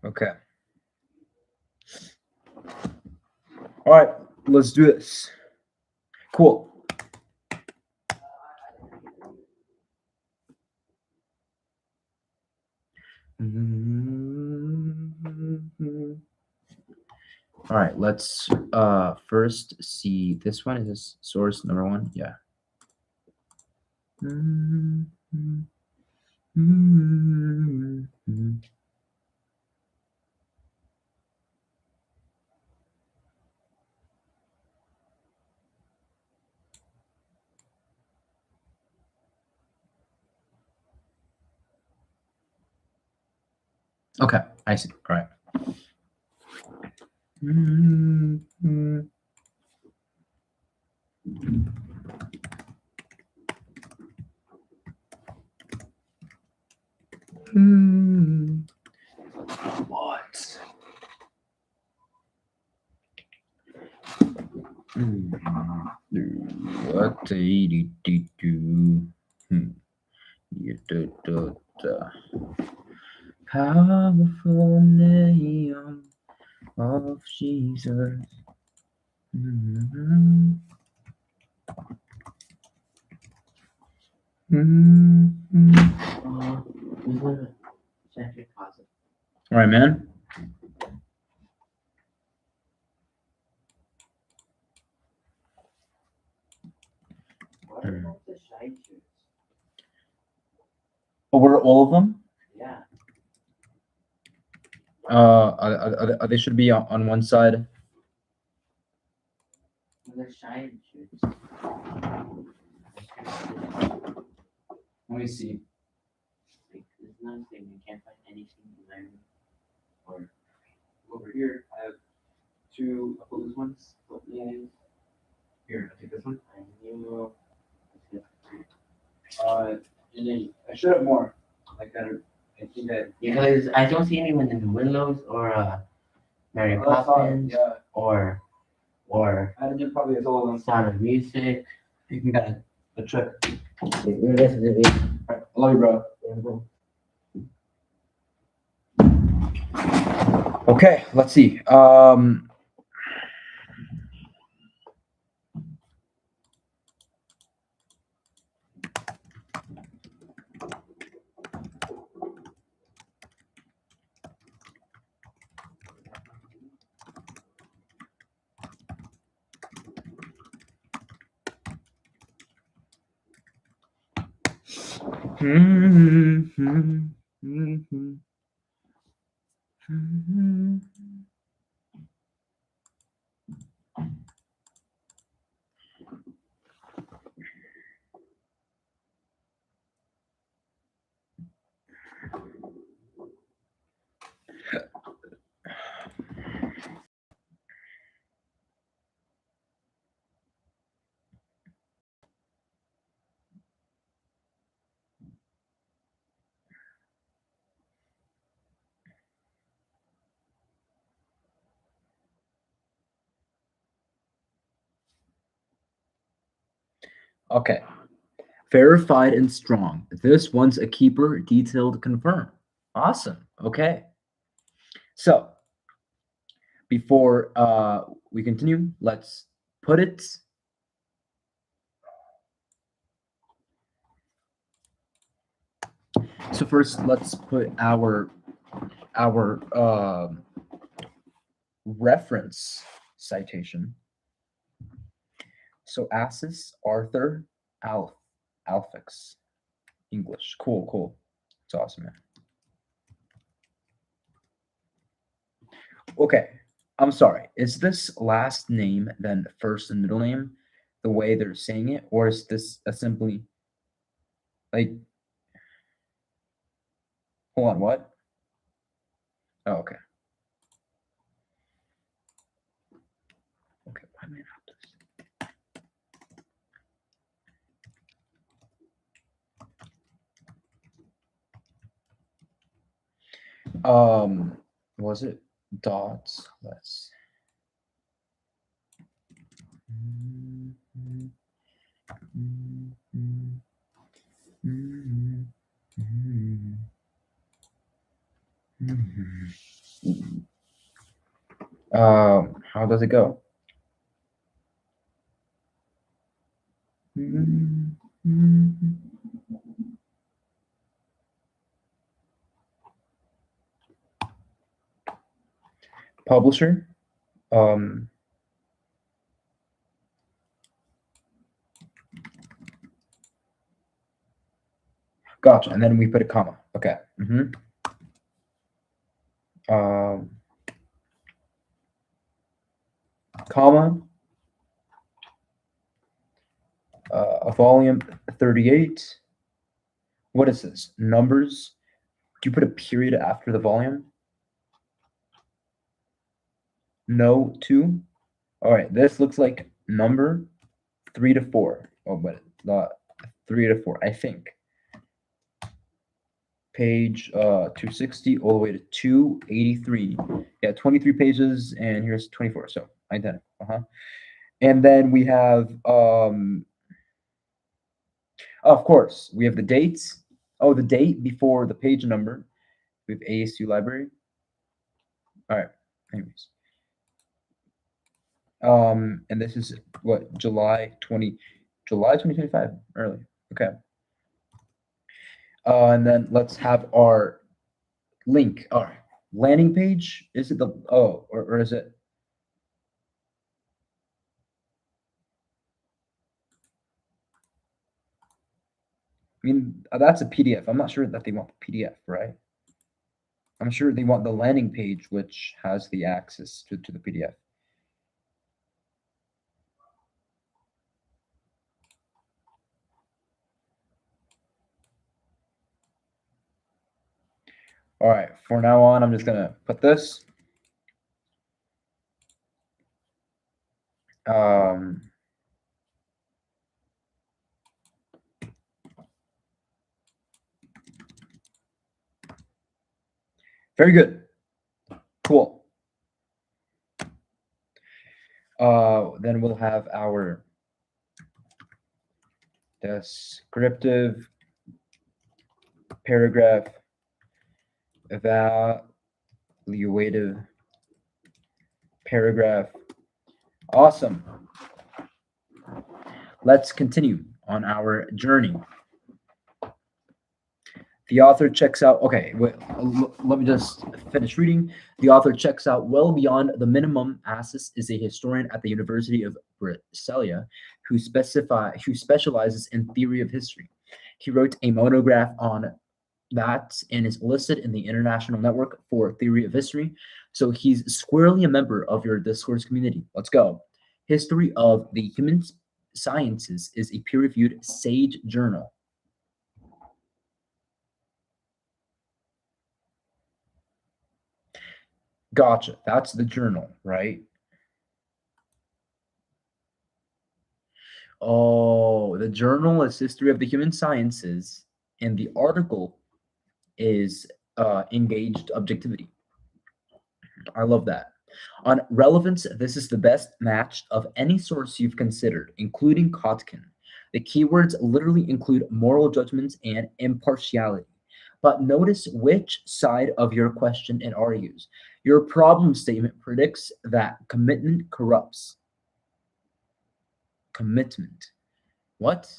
Okay. All right, let's do this. Cool. All right, let's first see this one. Is this source number one? Yeah. Okay, I see. All right. What? What do powerful name of Jesus. All right, man. about the shine shoes? Over all of them, Yeah, they should be on one side. the shine shoes. Let me see. Like, there's nothing. You can't find anything there. Or over here, I have two opposed ones. But yeah, Here, I'll take this one. I knew. And then I should have more. Like that. I think that. Because I don't see anyone in Willows or Mary Oh, that's fine, Poppins yeah. or I did probably as all of them. Sound of Music. You can get a trick. You're listening to me. Alright, I love you, bro. Okay, let's see. Okay. Verified and strong. This one's a keeper, detailed, confirm. Awesome. Okay. So before we continue, let's put it. So first, let's put our reference citation. So Assis, Arthur, Alphix, English. Cool, cool. It's awesome, man. Okay, I'm sorry. Is this last name then first and middle name, the way they're saying it, or is this a simply like? Hold on, what? Oh, okay. Okay, why am I not this? Was it dots? Let's. How does it go? Publisher. Gotcha. And then we put a comma. Okay. Comma. A volume 38. What is this? Numbers. Do you put a period after the volume? No, 2. All right. This looks like number 3 to 4. Oh, but not 3 to 4, I think. Page 260 all the way to 283. Yeah, 23 pages, and here's 24. So identical. And then we have of course we have the dates. Oh, the date before the page number. We have ASU library. All right. Anyways. And this is what, July 2025, early. Okay. And then let's have our link, our landing page. Is it the, or is it? mean, that's a PDF. I'm not sure that they want the PDF, right? I'm sure they want the landing page, which has the access to the PDF. All right, for now on, I'm just gonna put this. Very good. Cool. Then we'll have our descriptive paragraph, evaluative paragraph. Awesome. Let's continue on our journey. The author checks out, okay, wait, let me just finish reading. The author checks out well beyond the minimum. Assis is a historian at the University of Brasilia who specializes in theory of history. He wrote a monograph on that and is listed in the International Network for Theory of History. So he's squarely a member of your discourse community. Let's go. History of the Human Sciences is a peer-reviewed SAGE journal. Gotcha. That's the journal, right? Oh, the journal is History of the Human Sciences, and the article is Engaged Objectivity. I love that. On relevance, this is the best match of any source you've considered, including Kotkin. The keywords literally include moral judgments and impartiality. But notice which side of your question it argues. Your problem statement predicts that commitment corrupts. Commitment. What?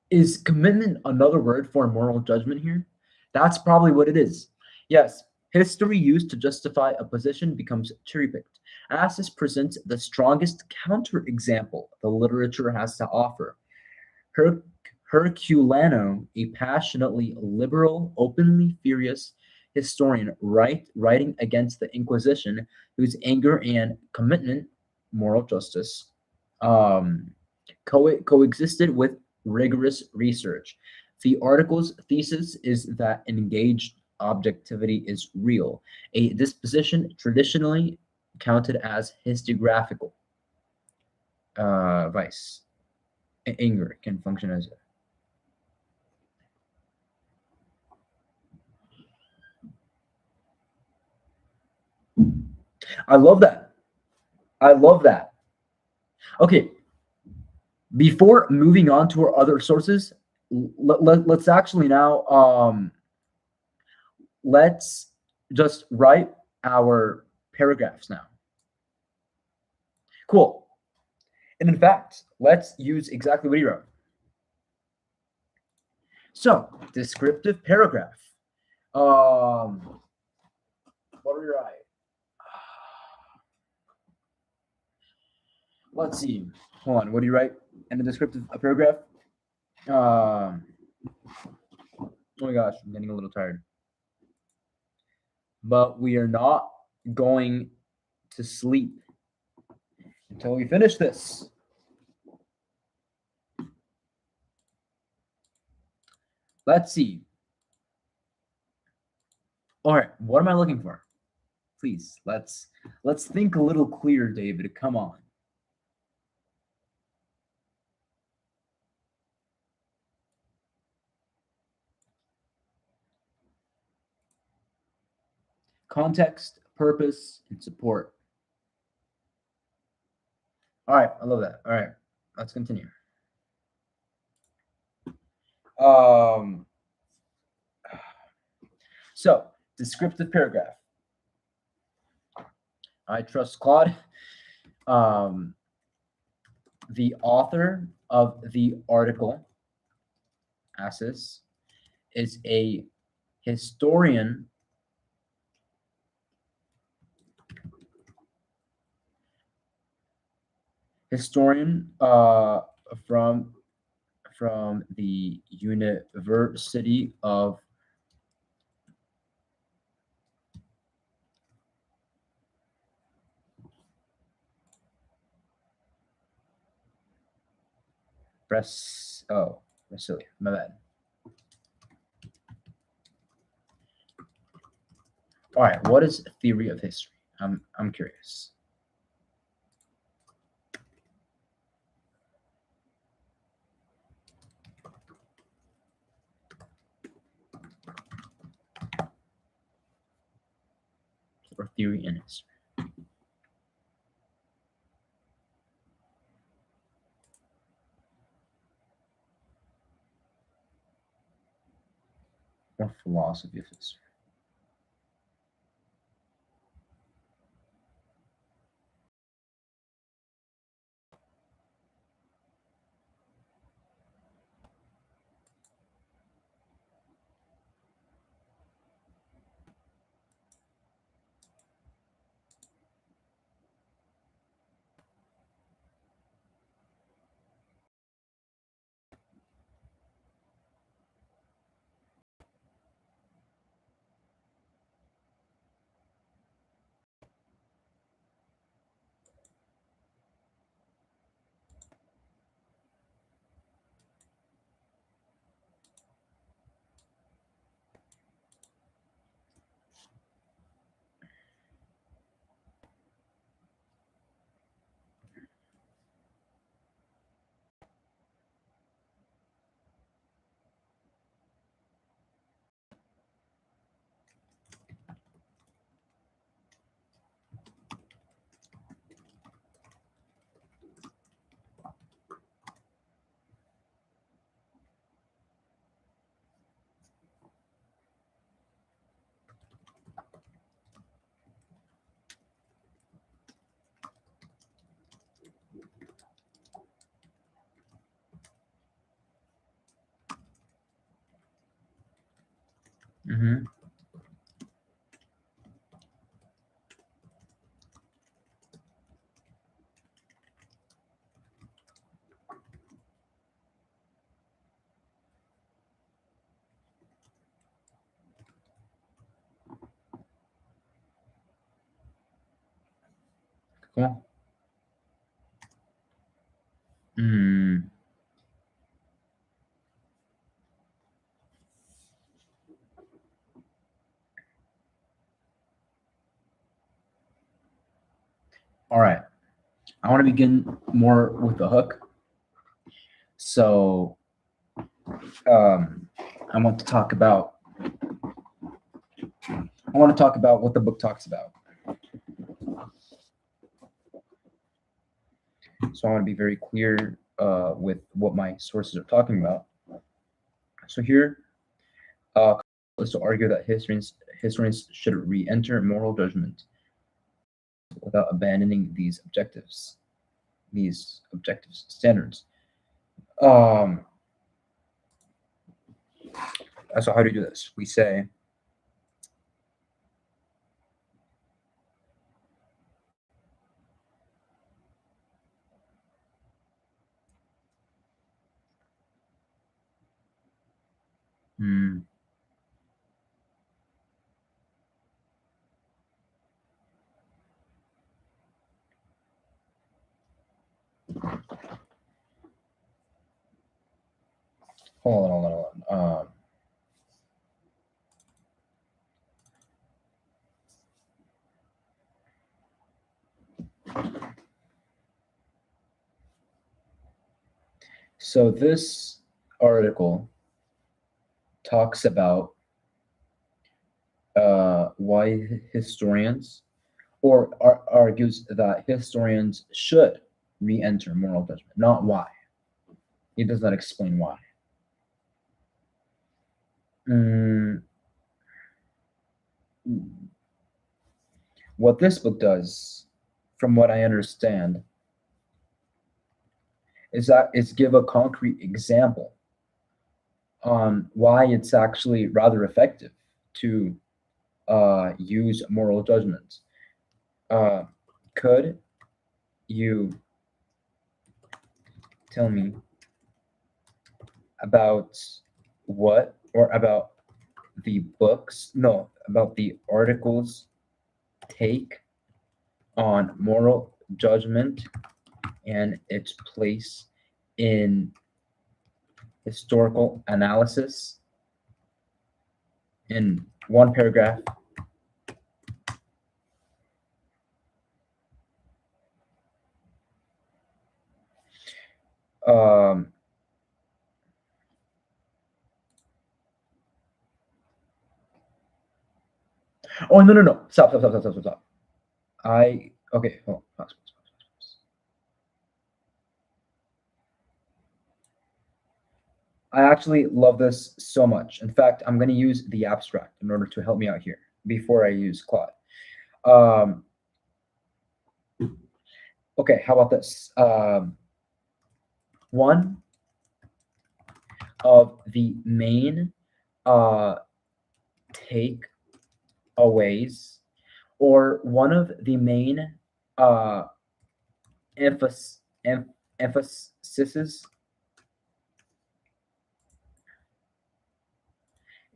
Is commitment another word for moral judgment here? That's probably what it is. Yes, history used to justify a position becomes cherry-picked. Assis presents the strongest counterexample the literature has to offer. Herculano, a passionately liberal, openly furious historian writing against the Inquisition, whose anger and commitment, moral justice, coexisted with rigorous research. The article's thesis is that engaged objectivity is real, a disposition traditionally counted as historiographical. Vice. Anger can function as I love that. I love that. Okay, before moving on to our other sources, let's actually now let's just write our paragraphs now. Cool. And in fact, let's use exactly what he wrote. So, descriptive paragraph. What do we write? Let's see. Hold on. What do you write in the descriptive paragraph? Oh my gosh, I'm getting a little tired. But we are not going to sleep until we finish this. Let's see. All right, what am I looking for? Please, let's think a little clearer, David. Come on. Context, purpose, and support. All right, I love that. All right, let's continue. So, descriptive paragraph. I trust Claude. The author of the article, Assis, is a historian from from the University of Brasilia, my bad. All right, what is theory of history? I'm curious. Or theory in history. Or philosophy of history. Mm-hmm. Cool. Mm. All right. I want to begin more with the hook. So I want to talk about what the book talks about. So I want to be very clear with what my sources are talking about. So here is to argue that historians should re-enter moral judgment without abandoning these objective standards. So how do we do this? We say, hmm, hold on. So this article talks about why historians, argues that historians should re-enter moral judgment, not why. It does not explain why. Mm, what this book does, from what I understand, is give a concrete example on why it's actually rather effective to use moral judgment. Could you tell me about what, or about the books, no, about the article's take on moral judgment and its place in historical analysis in one paragraph. Um, oh, no, no, no. Stop. Okay. Oh, pause. I actually love this so much. In fact, I'm going to use the abstract in order to help me out here before I use Claude. Um, okay, how about this? One of the main uh, takeaways, or one of the main uh, emphasis, emphases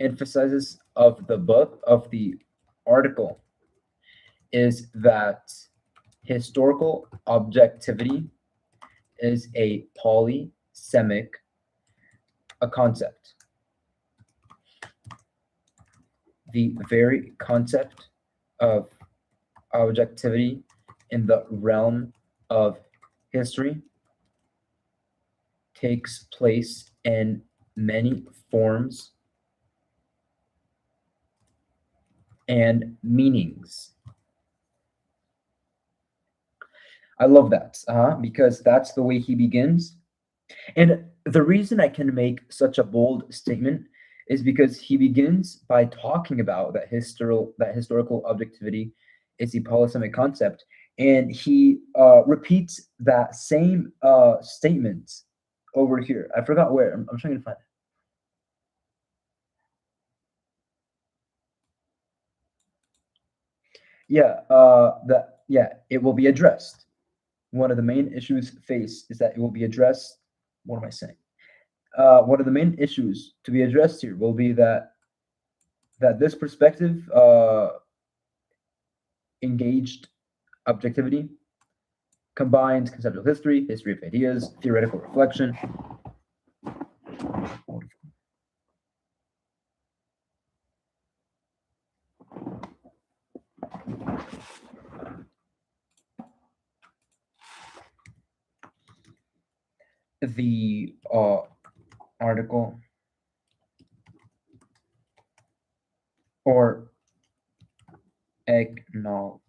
emphasizes of the book, of the article, is that historical objectivity is a polysemic a concept. The very concept of objectivity in the realm of history takes place in many forms and meanings. I love that, because that's the way he begins. And the reason I can make such a bold statement is because he begins by talking about that historical objectivity is a polysemic concept, and he repeats that same statement over here. I forgot where. I'm trying to find it. It will be addressed. One of the main issues faced is that it will be addressed. What am I saying? One of the main issues to be addressed here will be that this perspective engaged objectivity combines conceptual history, history of ideas, theoretical reflection. The article or acknowledge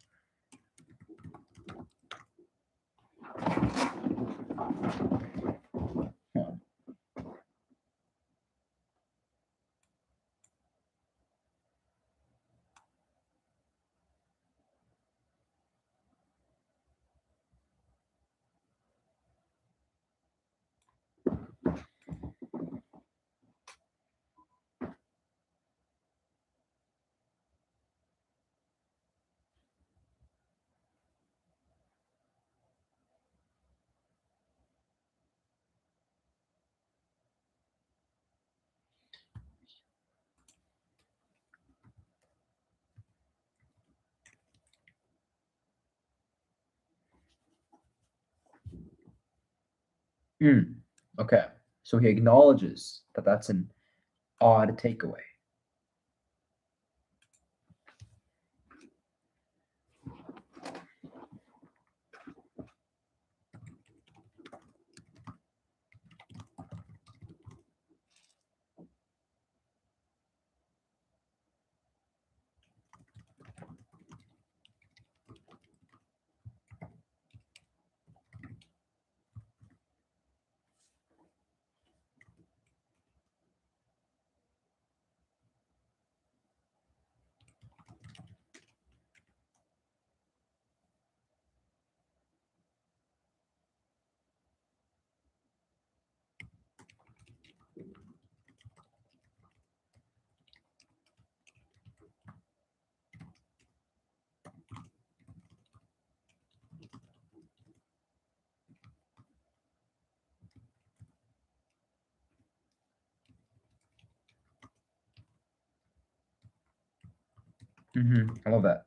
okay, so he acknowledges that that's an odd takeaway. I love that.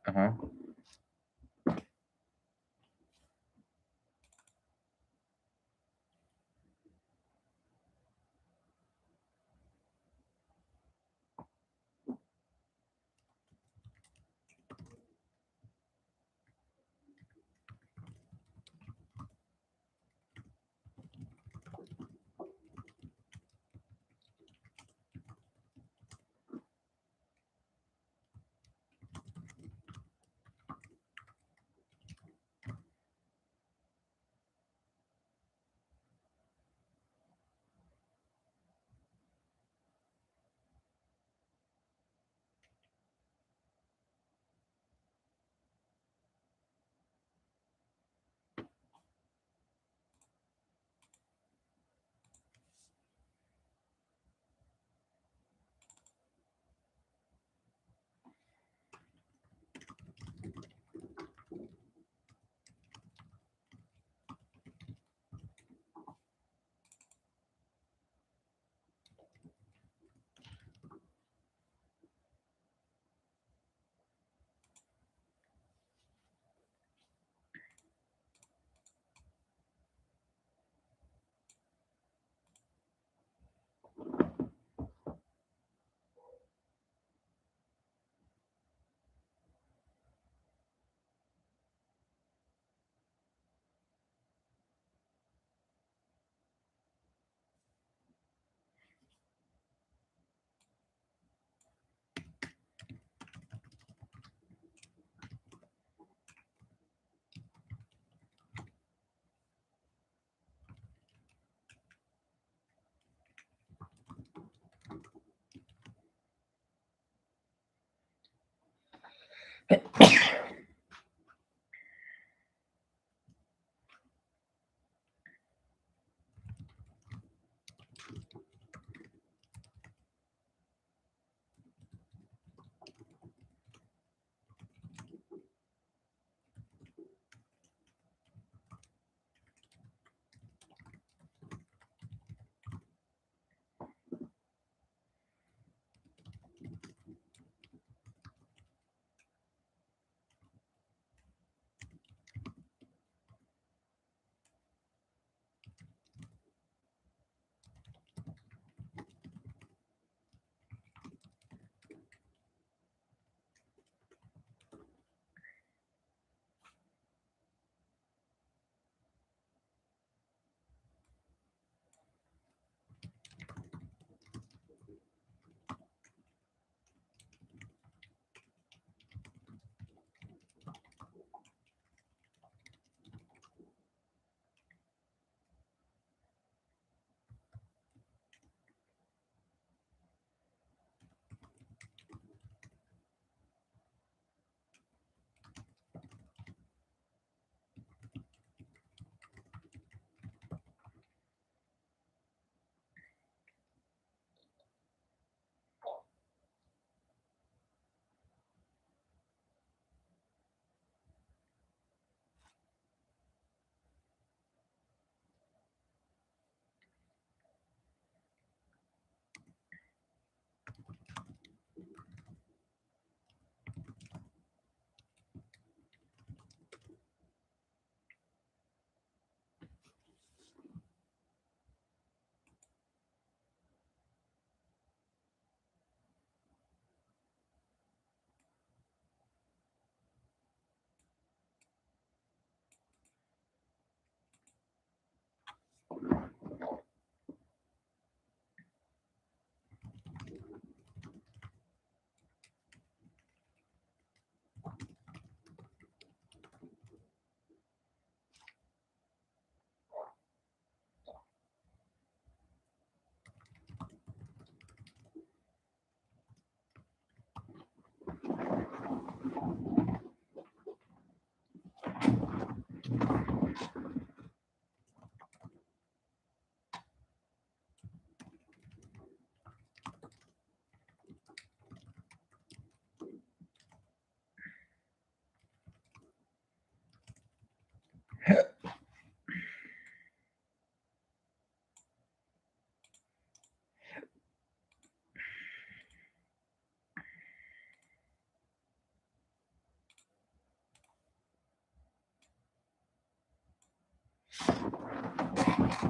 All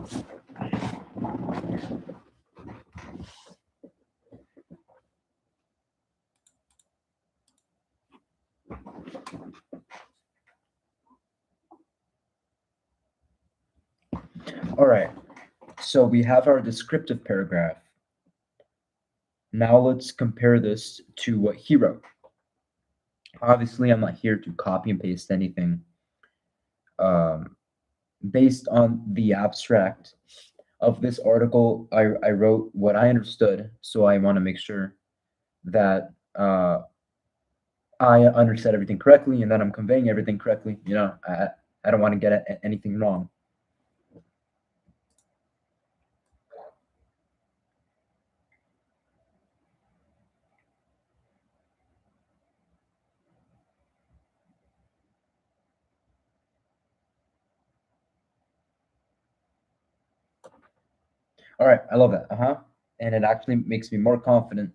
right. So we have our descriptive paragraph. Now let's compare this to what he wrote. Obviously, I'm not here to copy and paste anything. Based on the abstract of this article, I wrote what I understood. So I want to make sure that I understood everything correctly and that I'm conveying everything correctly. I don't want to get anything wrong. All right, I love that. And it actually makes me more confident.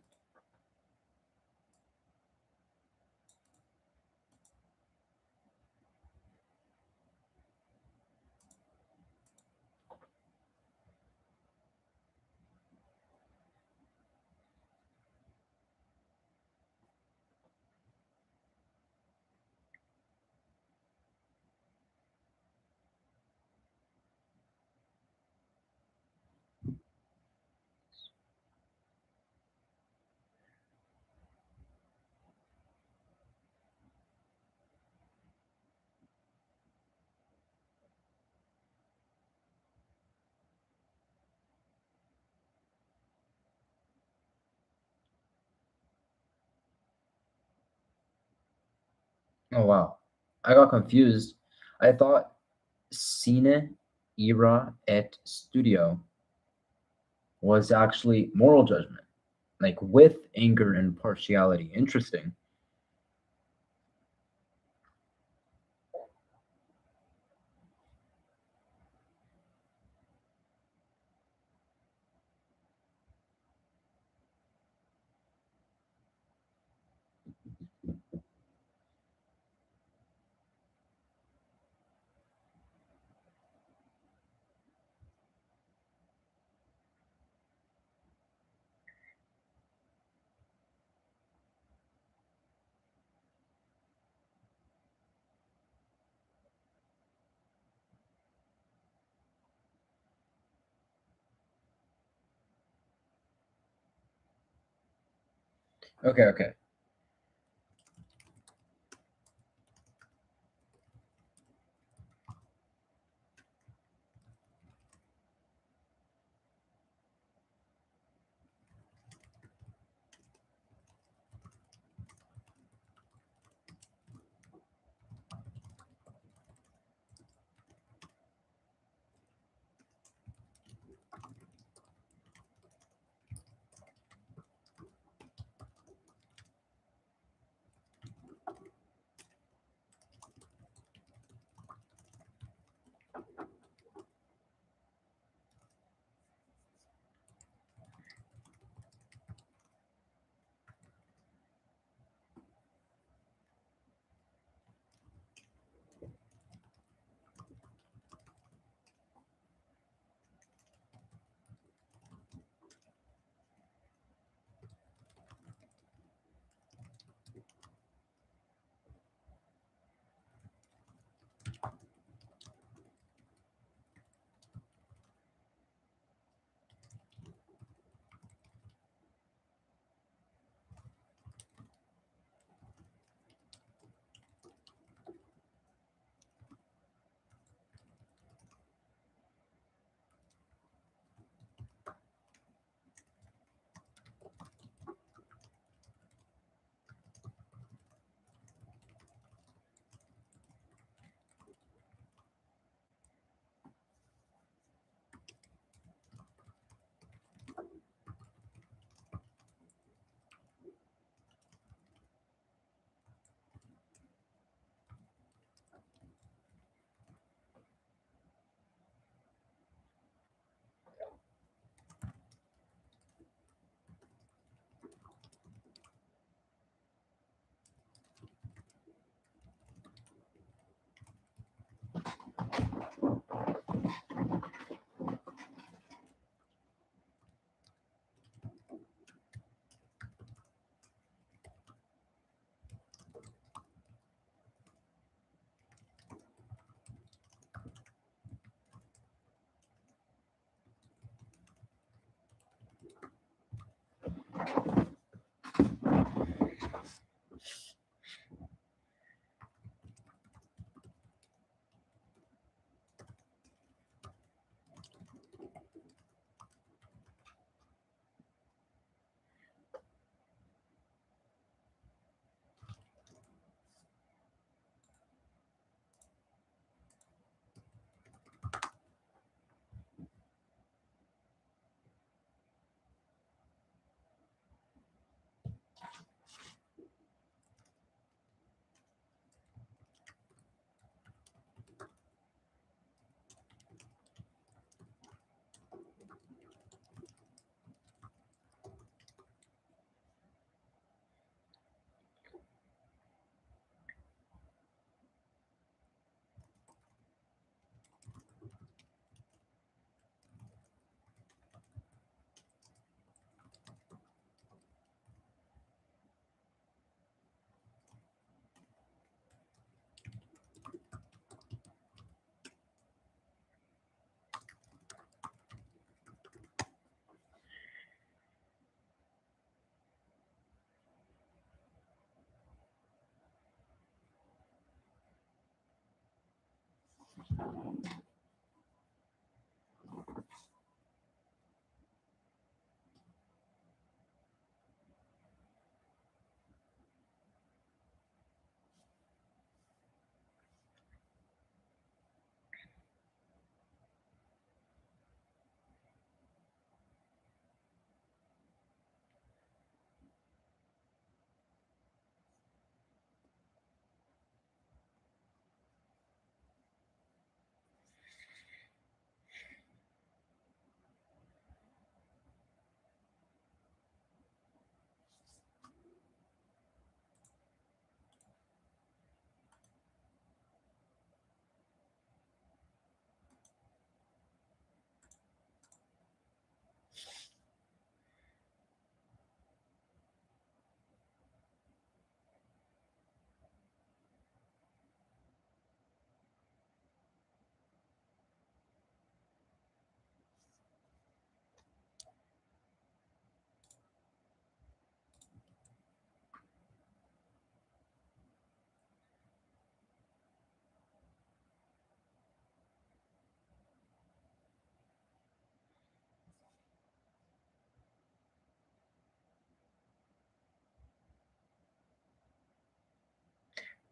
Oh wow, I got confused. I thought Cine, Era et Studio was actually moral judgment, like with anger and partiality. Interesting. Okay, okay.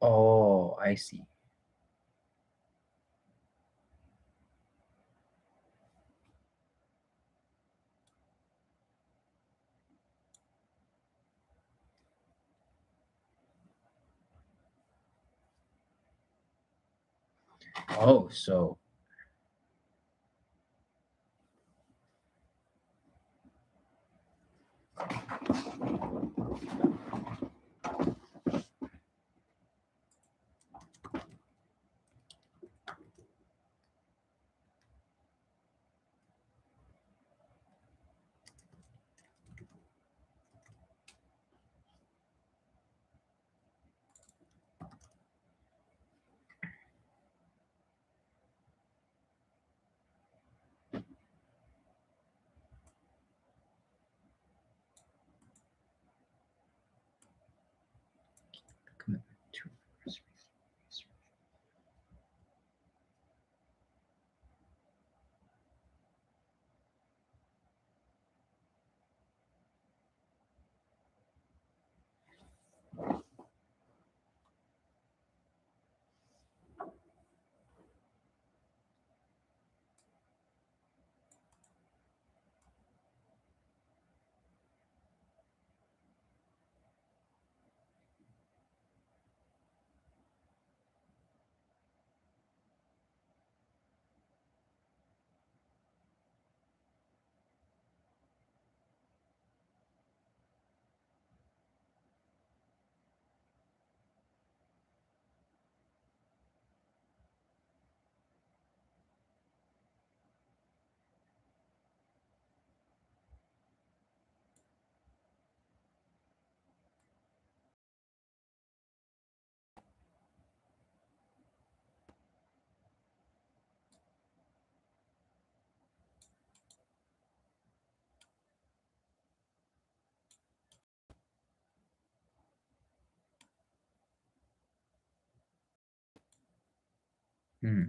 Oh, I see. Oh, so commitment to research. Hmm.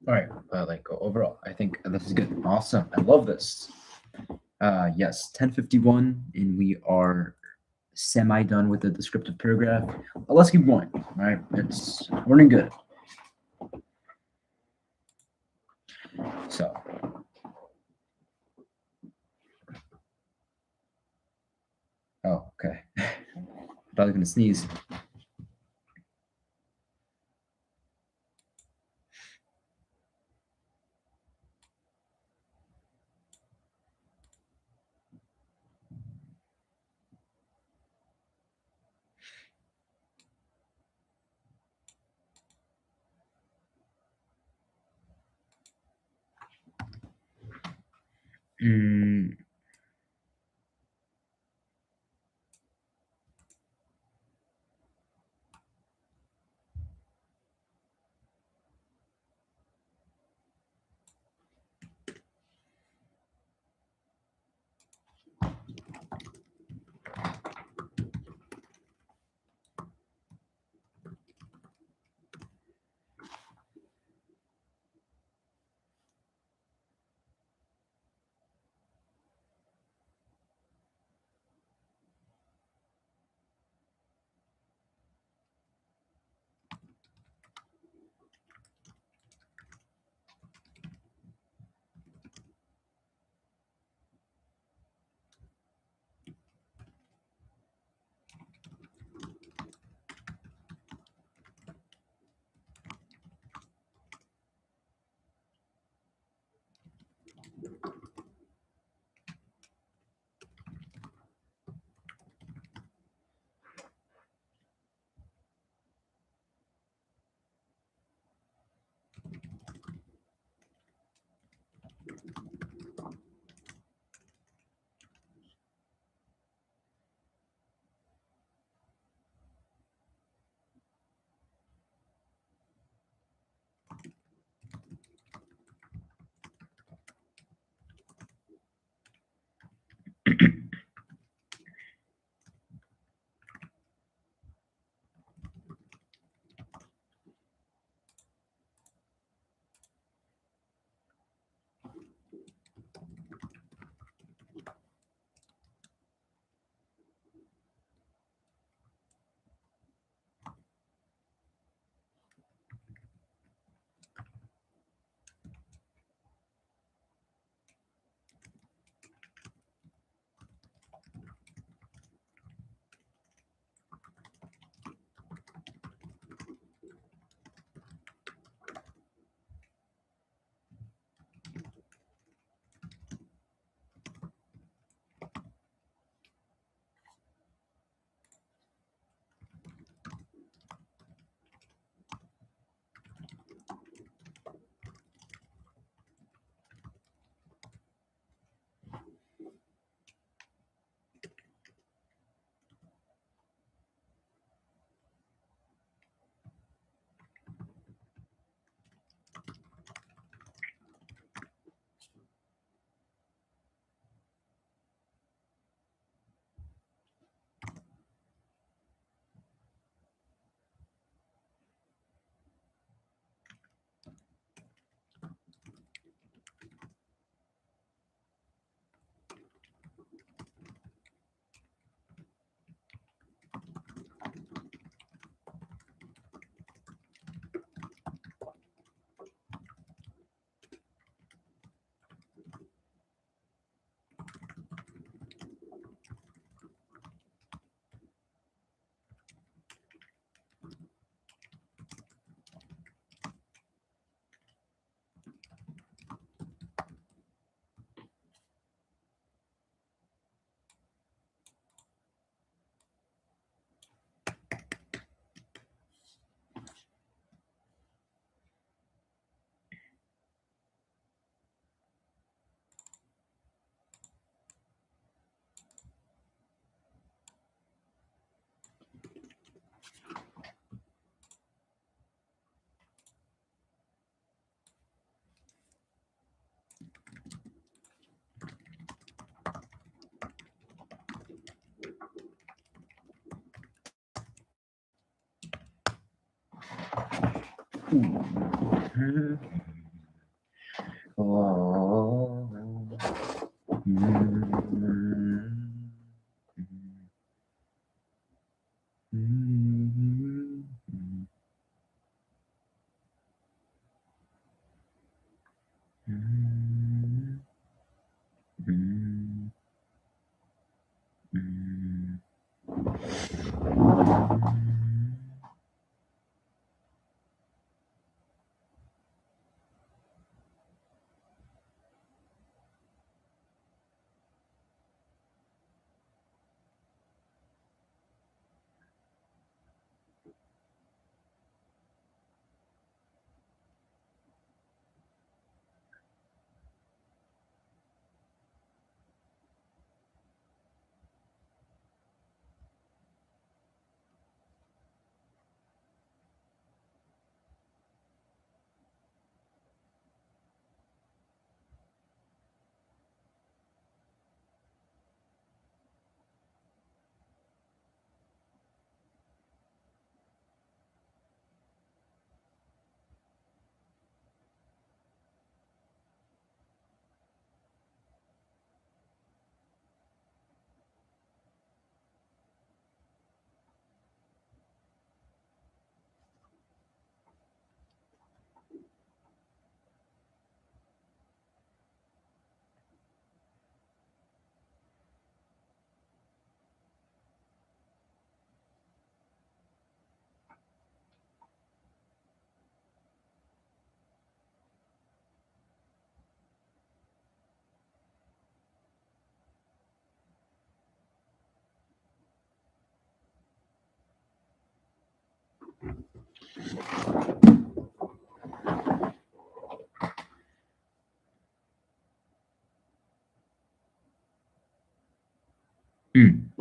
All right, like overall, I think this is good. Awesome. I love this. Yes, 10:51, and we are semi done with the descriptive paragraph. Let's keep going. All right, it's running good. So, oh, okay. Thought I was gonna sneeze. Mm,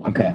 Okay.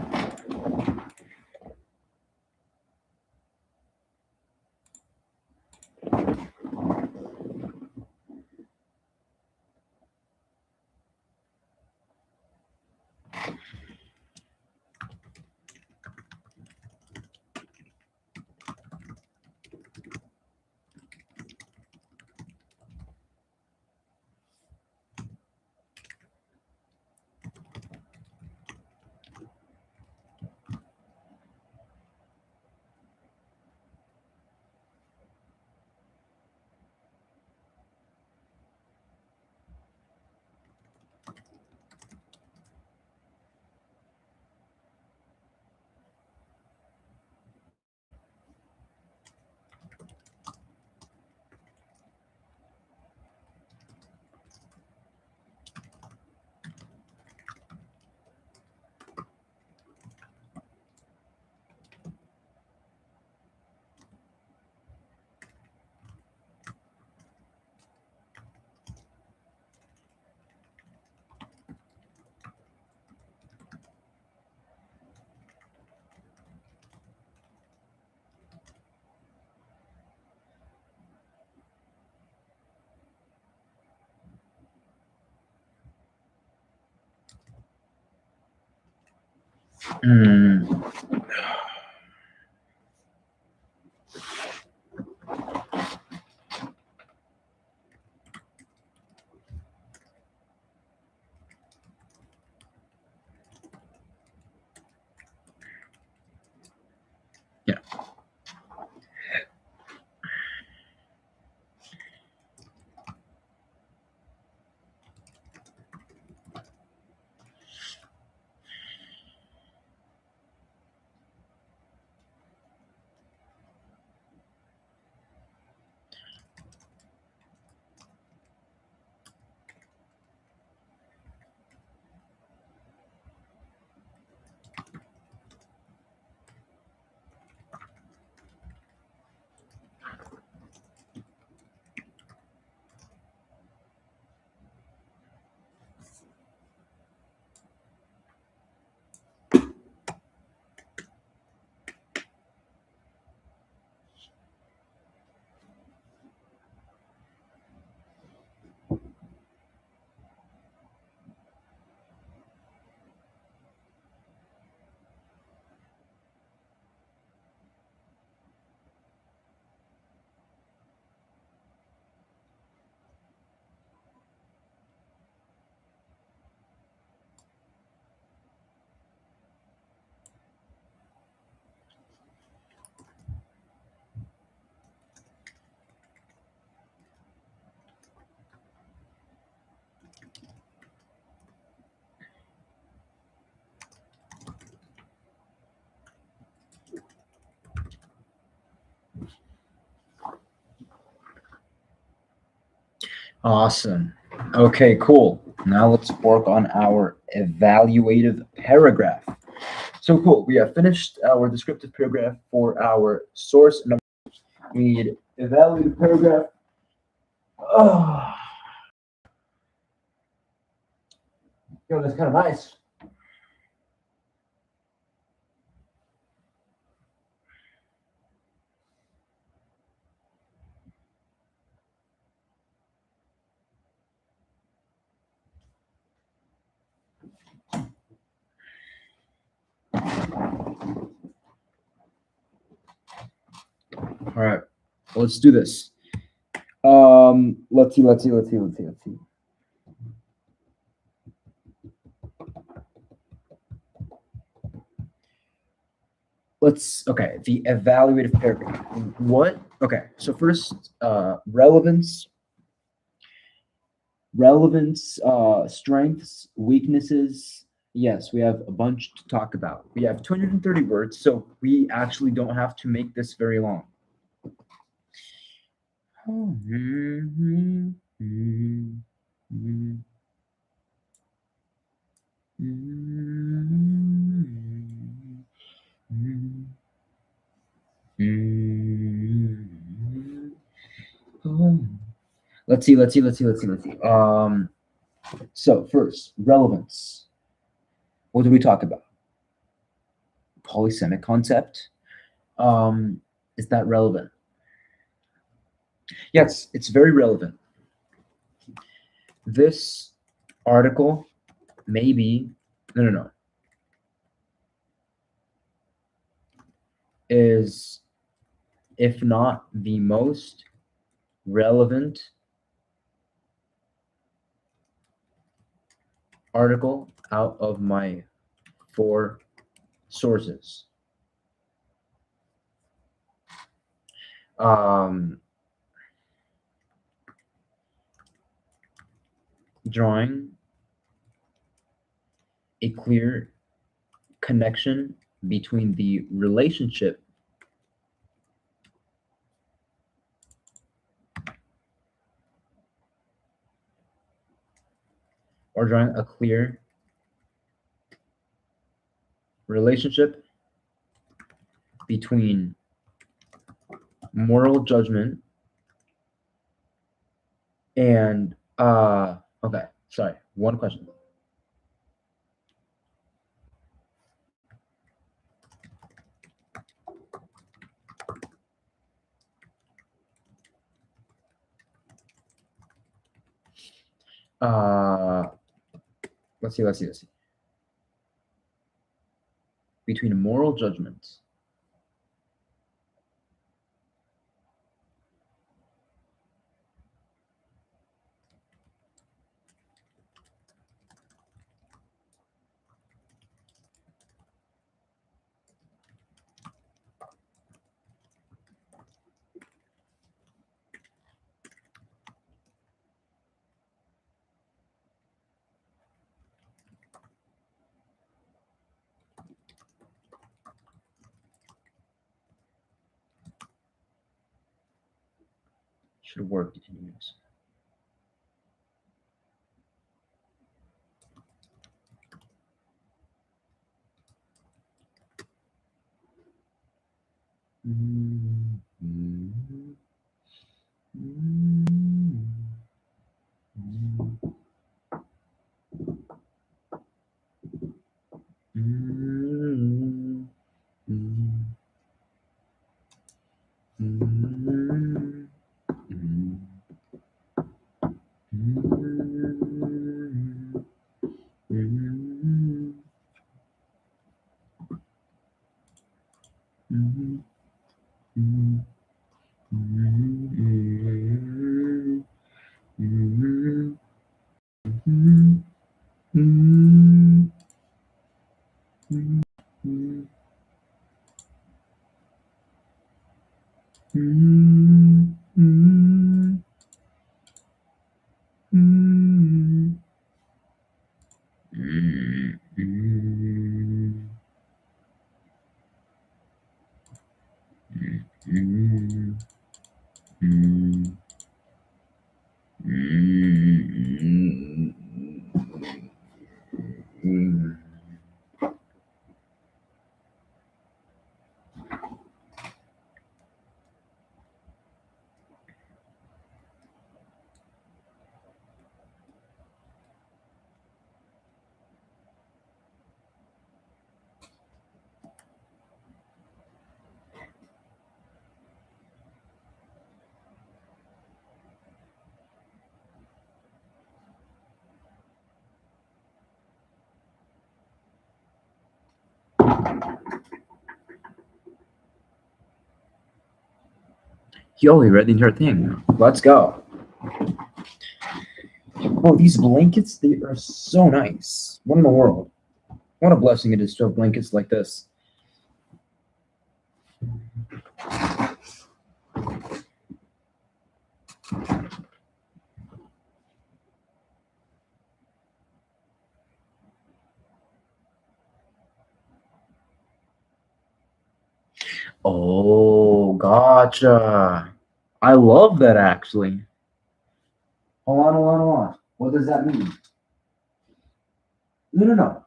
Mm. Yeah. Awesome. Okay, cool. Now let's work on our evaluative paragraph. So cool. We have finished our descriptive paragraph for our source. Number. We need evaluative paragraph. Oh, yo, that's kind of nice. All right, let's do this. Let's see. Okay, the evaluative paragraph. What? Okay, so first, relevance, strengths, weaknesses. Yes, we have a bunch to talk about. We have 230 words, so we actually don't have to make this very long. Let's see. So first, relevance. What do we talk about? Polysemic concept. Is that relevant? Yes, it's very relevant. This article maybe no is, if not the most relevant article out of my 4 sources. Drawing a clear connection between the relationship or drawing a clear relationship between moral judgment and okay, sorry, one question. Let's see. Between moral judgment should work anyways. Yo, we read the entire thing. Let's go. Oh, these blankets, they are so nice. What in the world? What a blessing it is to have blankets like this. Oh, gotcha. I love that actually. Hold on. What does that mean? No.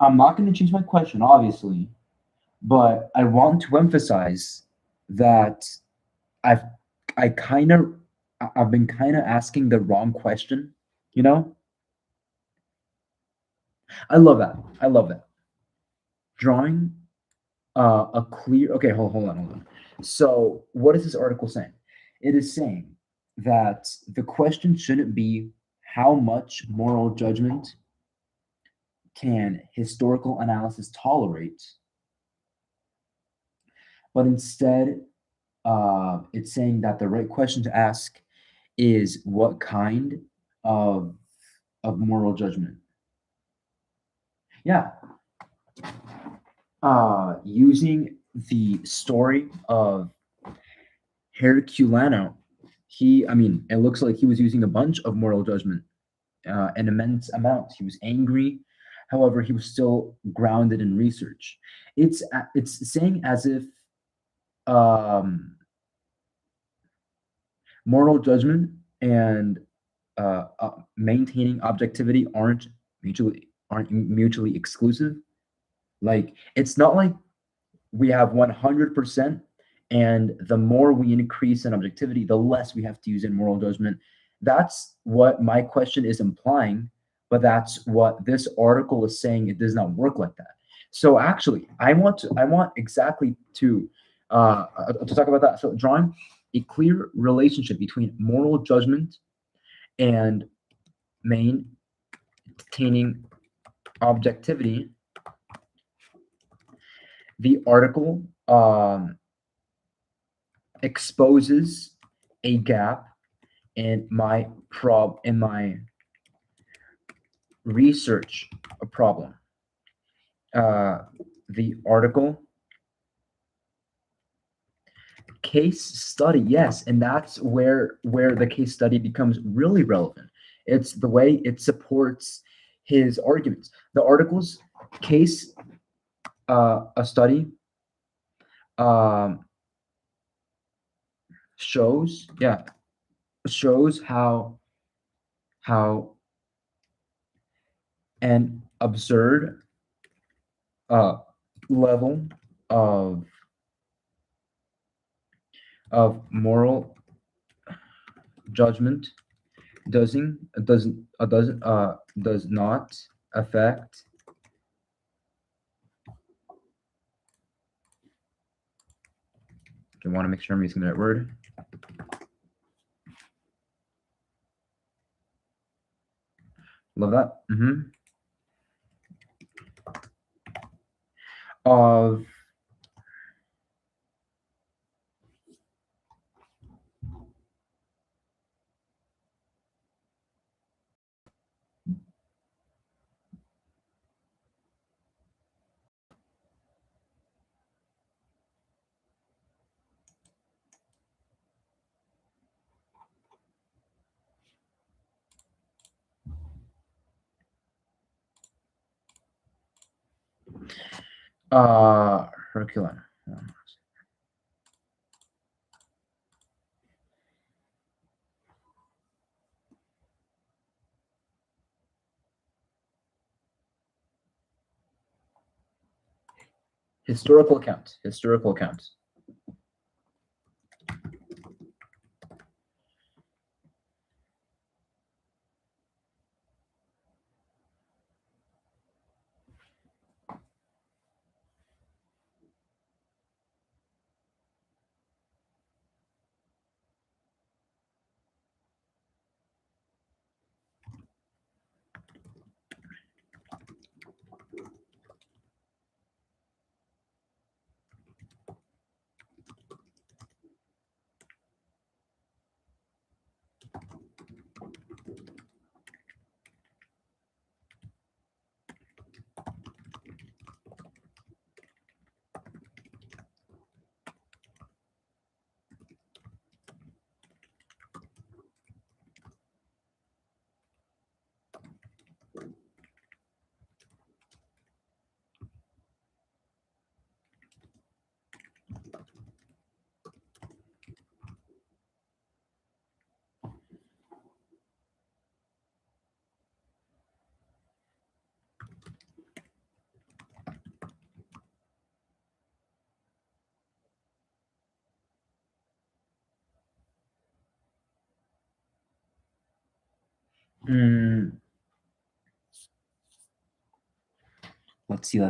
I'm not going to change my question, obviously, but I want to emphasize that I've I kind of I've been kind of asking the wrong question, you know? I love that. I love that. Drawing a clear okay, hold on. So, what is this article saying? It is saying that the question shouldn't be how much moral judgment can historical analysis tolerate, but instead it's saying that the right question to ask is what kind of moral judgment. Yeah, using the story of Herculano, I mean, it looks like he was using a bunch of moral judgment, an immense amount. He was angry, however, he was still grounded in research. It's saying as if um, moral judgment and maintaining objectivity aren't mutually exclusive. Like it's not like we have 100%, and the more we increase in objectivity, the less we have to use in moral judgment. That's what my question is implying, but that's what this article is saying. It does not work like that. So actually, I want exactly to talk about that. So drawing a clear relationship between moral judgment and maintaining objectivity. The article exposes a gap in my research problem. The article case study, yes, and that's where the case study becomes really relevant. It's the way it supports his arguments. The article's case a study um, shows how an absurd uh, level of moral judgment does not affect I want to make sure I'm using the right word. Love that. Of Herculano. Historical account.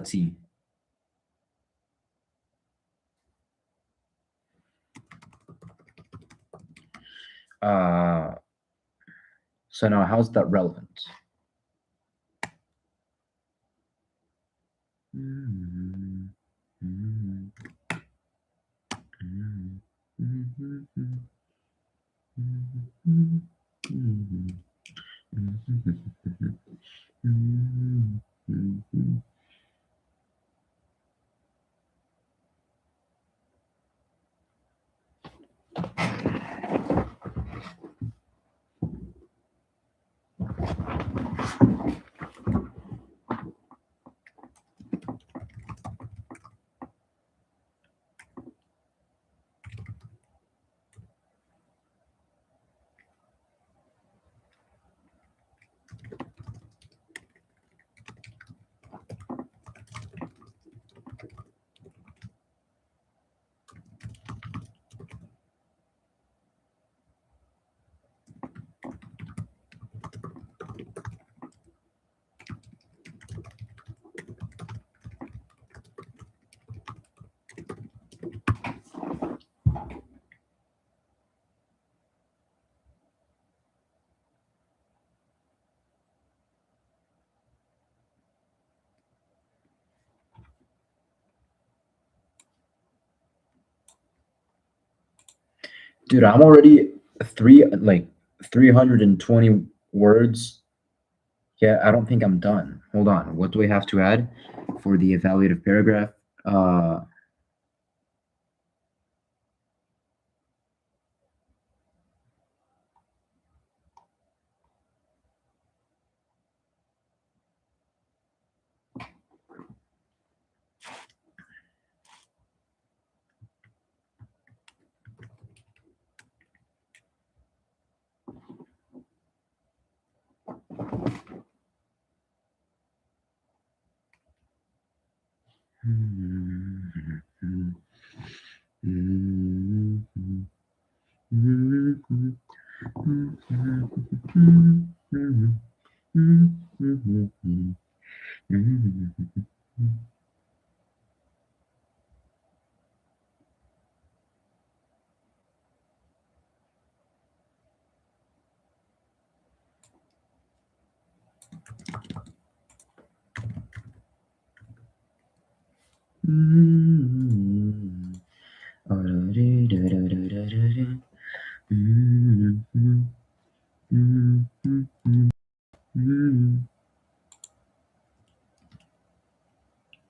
Let's see. So now how's that relevant? Dude, I'm already 320 words. Yeah, I don't think I'm done. Hold on. What do I have to add for the evaluative paragraph? Uh,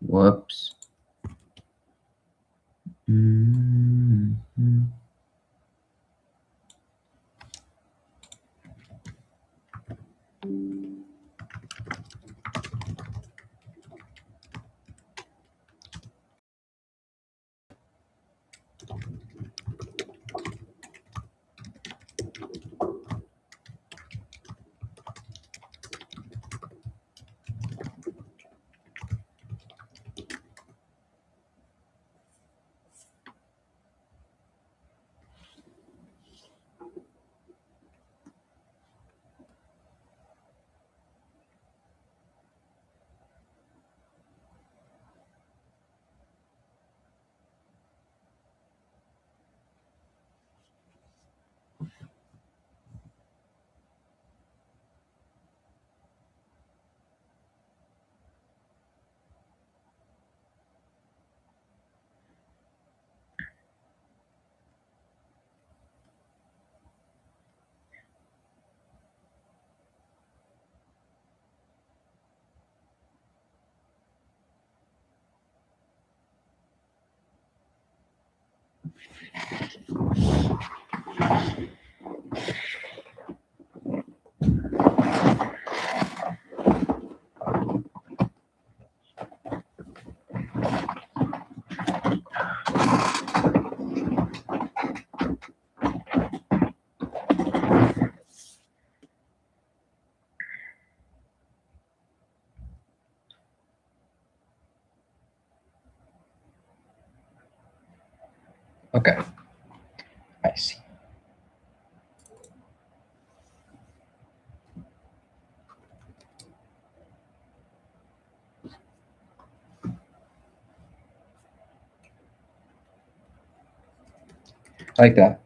Whoops. Okay, I see. I like that.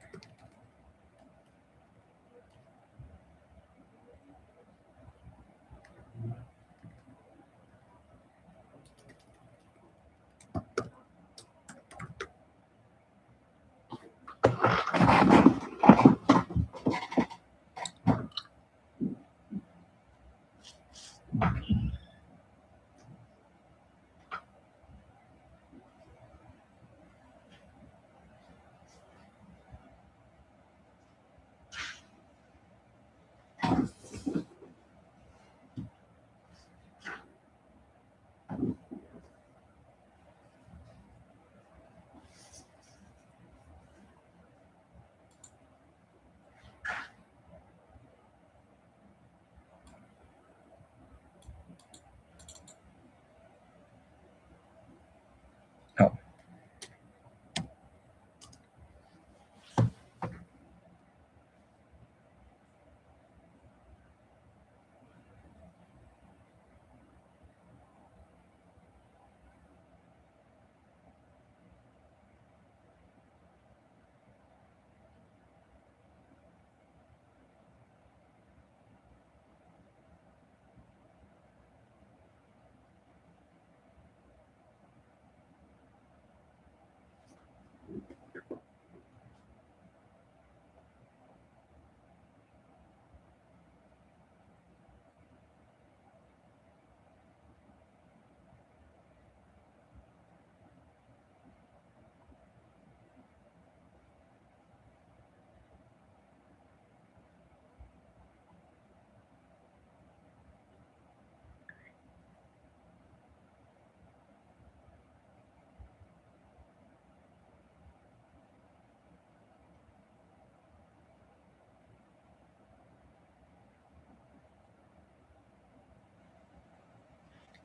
Oh.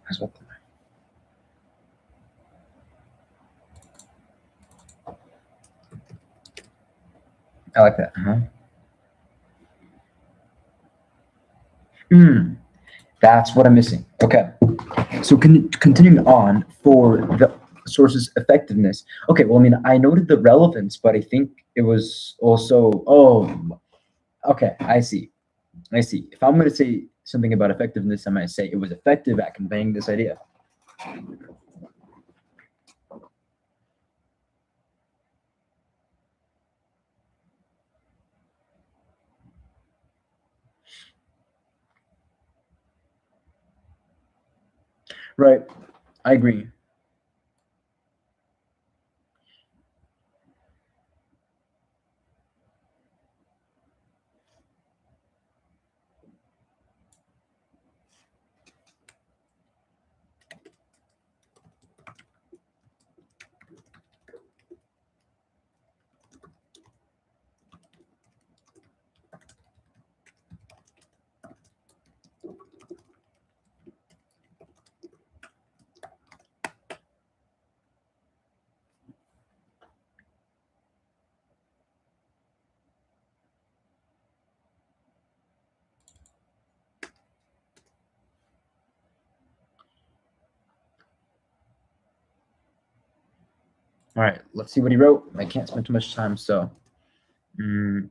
That's what I like that. Hmm. That's what I'm missing. Okay. So continuing on for the source's effectiveness. Okay, well, I mean, I noted the relevance, but I think it was also, okay, I see. I see. If I'm going to say something about effectiveness, I might say it was effective at conveying this idea. Right. I agree. All right, let's see what he wrote. I can't spend too much time, so. Mm,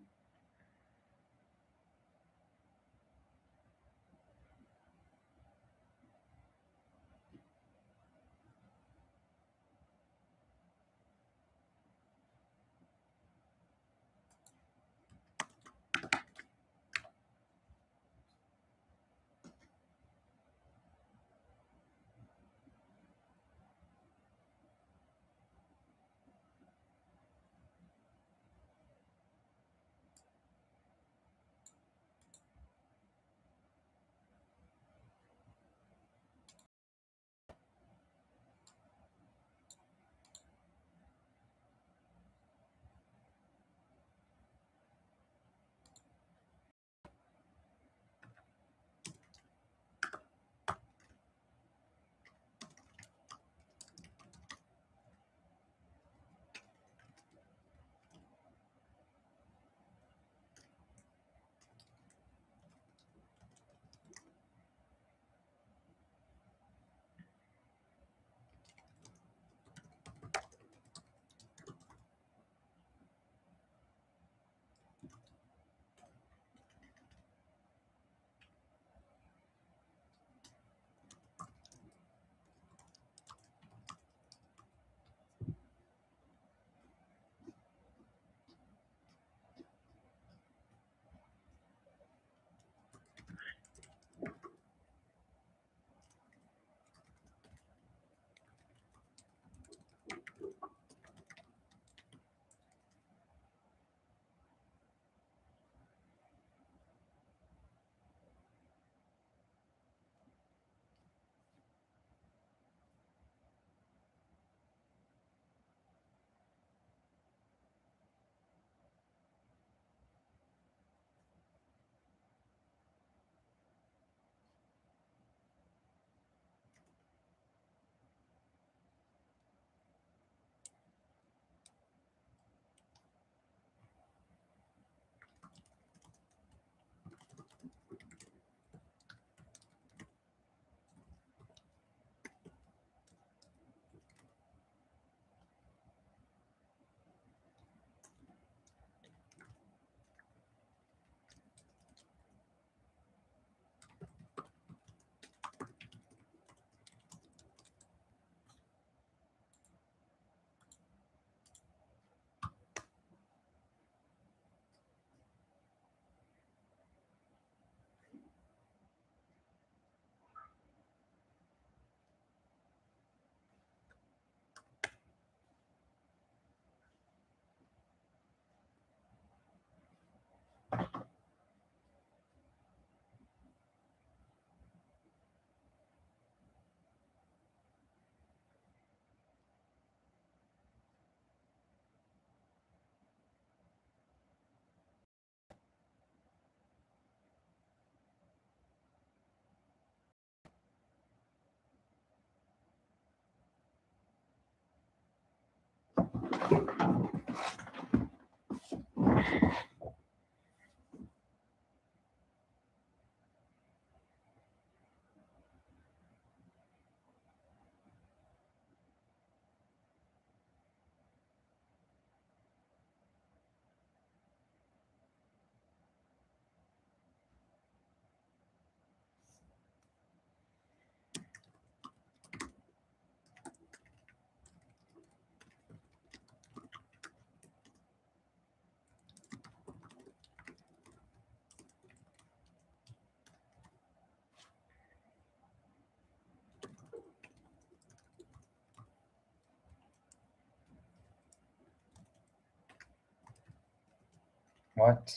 What?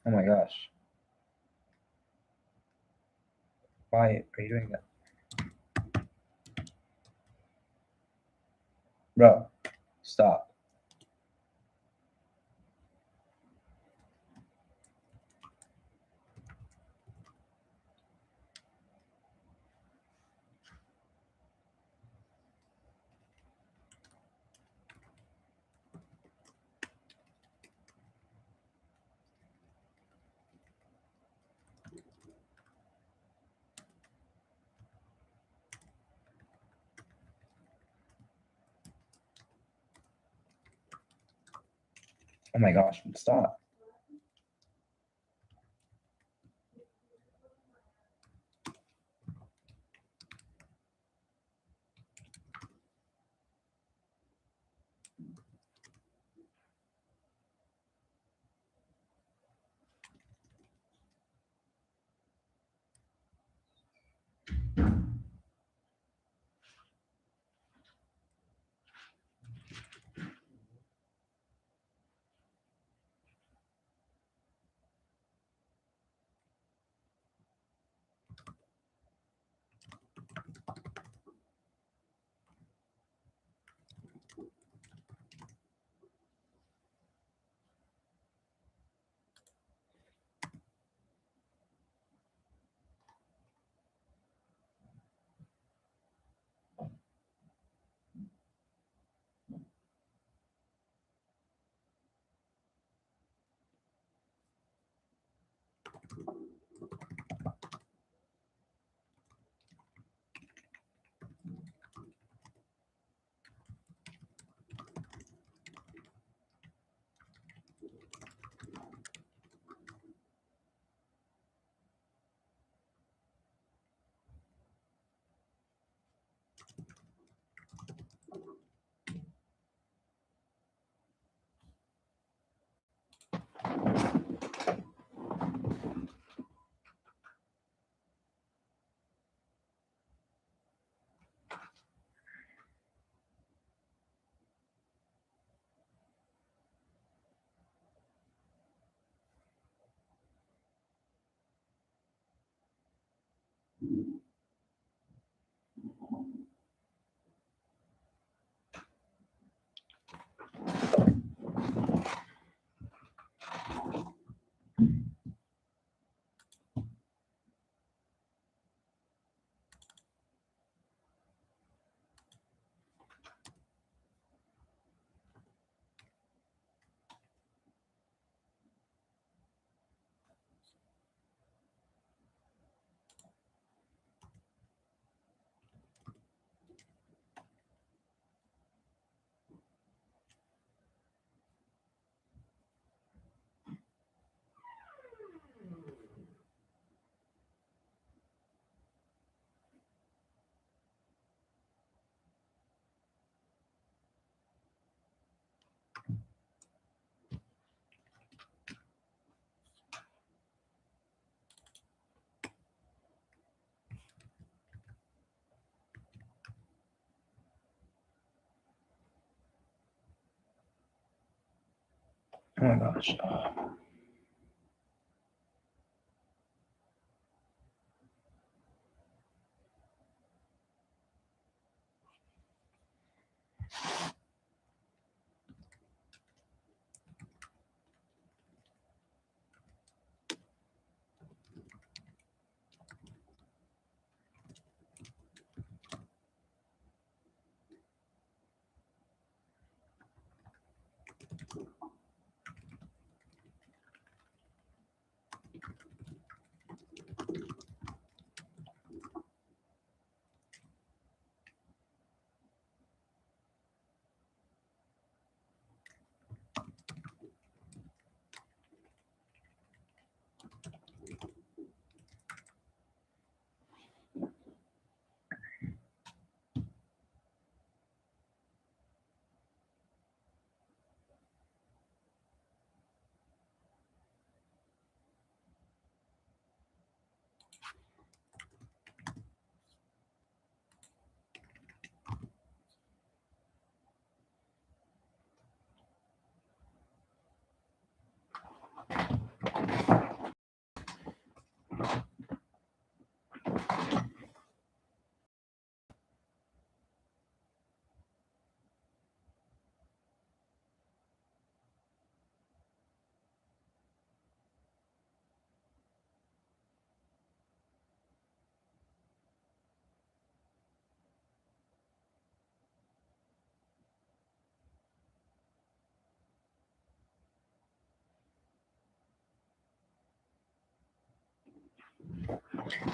Oh my gosh. Why are you doing that? Bro, stop. Oh my gosh, stop. Oh my gosh.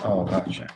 Oh, gotcha.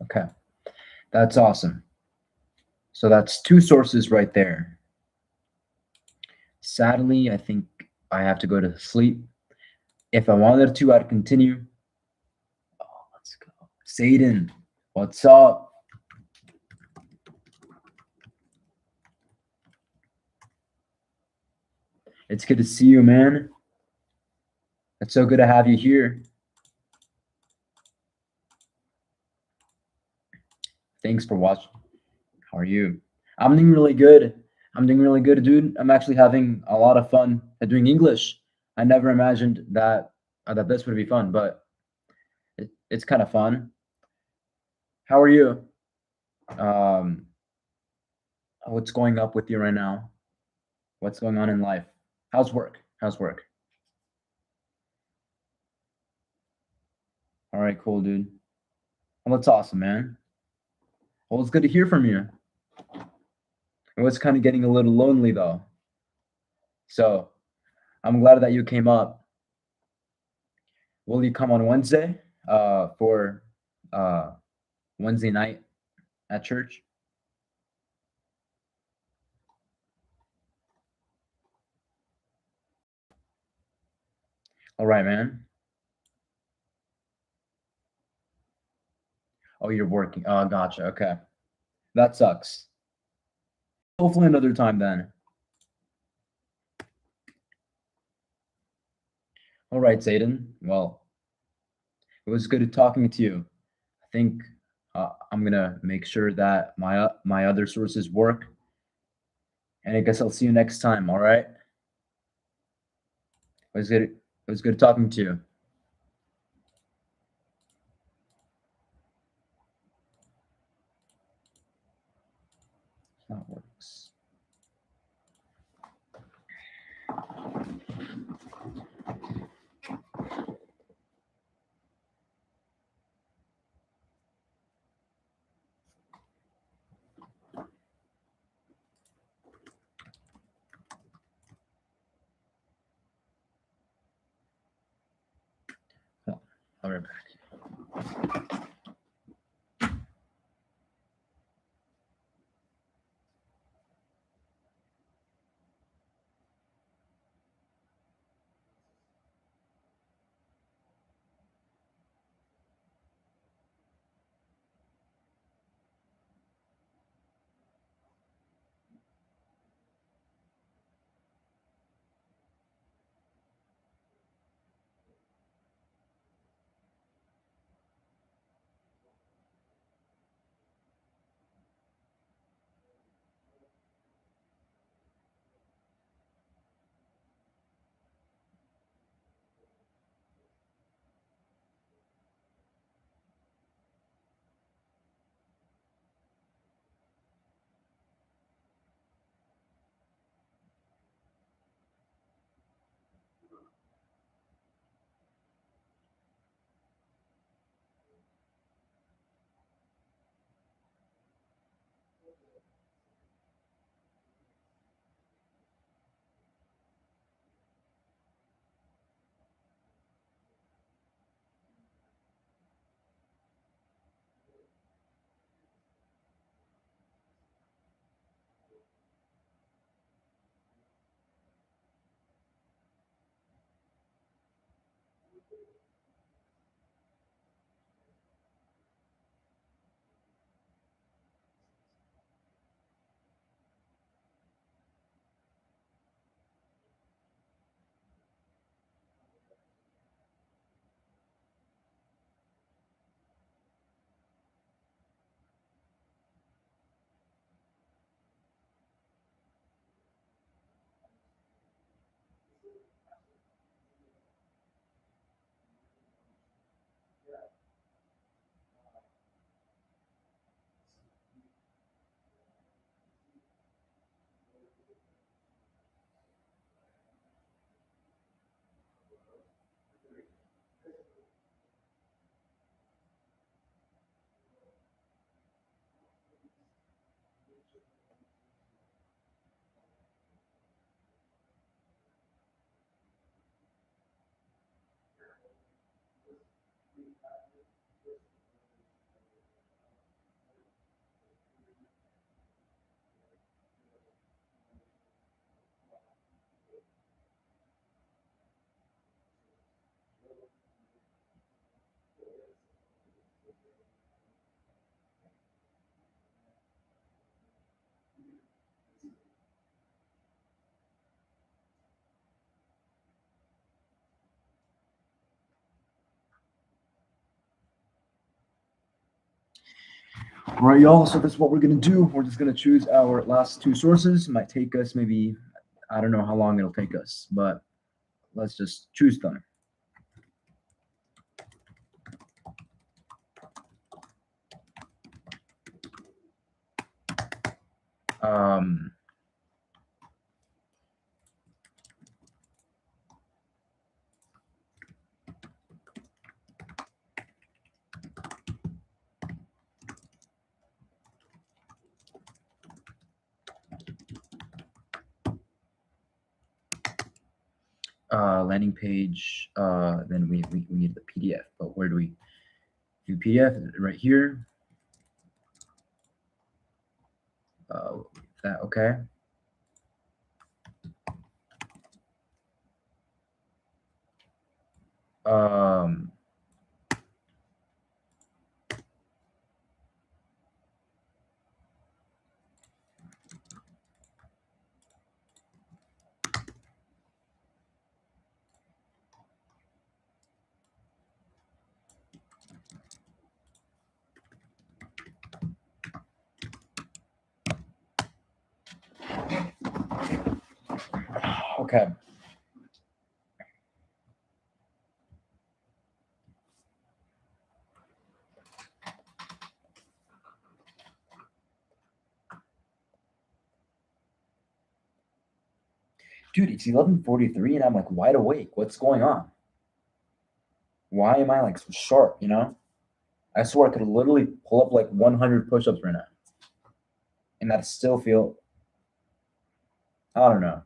Okay, that's awesome. So that's two sources right there. Sadly, I think I have to go to sleep. If I wanted to, I'd continue. Oh, let's go. Satan, what's up? It's good to see you, man. It's so good to have you here. Thanks for watching. How are you? I'm doing really good. I'm doing really good, dude. I'm actually having a lot of fun at doing English. I never imagined that this would be fun, but it's kind of fun. How are you? Um, what's going up with you right now? What's going on in life? How's work? How's work? All right, cool, dude. Well, that's awesome, man. Well, it's good to hear from you. It was kind of getting a little lonely though. So I'm glad that you came up. Will you come on Wednesday for uh, Wednesday night at church? All right, man. Oh, you're working. Oh, gotcha. Okay. That sucks. Hopefully another time then. All right, Zayden. Well, it was good talking to you. I think I'm gonna make sure that my other sources work, and I guess I'll see you next time. All right. It was good. It was good talking to you. That works. Oh, I'll be right back. All right, y'all. So that's what we're gonna do. We're just gonna choose our last two sources. It might take us maybe, I don't know how long it'll take us, but let's just choose them. Um, landing page. Then we need the PDF, but where do we view PDF? Right here. That okay. Um, okay. Dude, it's 11:43 and I'm like wide awake. What's going on? Why am I like so sharp, you know? I swear I could literally pull up like 100 push-ups right now. And I'd still feel, I don't know. I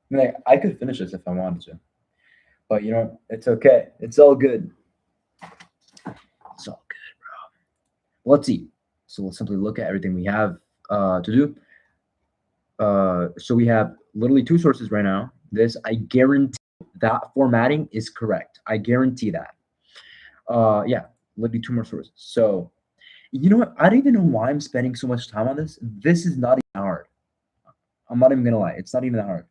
mean, like, I could finish this if I wanted to. But you know, it's okay. It's all good. It's all good, bro. Let's see. So we'll simply look at everything we have to do. So we have literally two sources right now. This, I guarantee that formatting is correct. I guarantee that. Yeah, literally two more sources. So, you know what? I don't even know why I'm spending so much time on this. This is not even hard. I'm not even gonna lie. It's not even that hard. I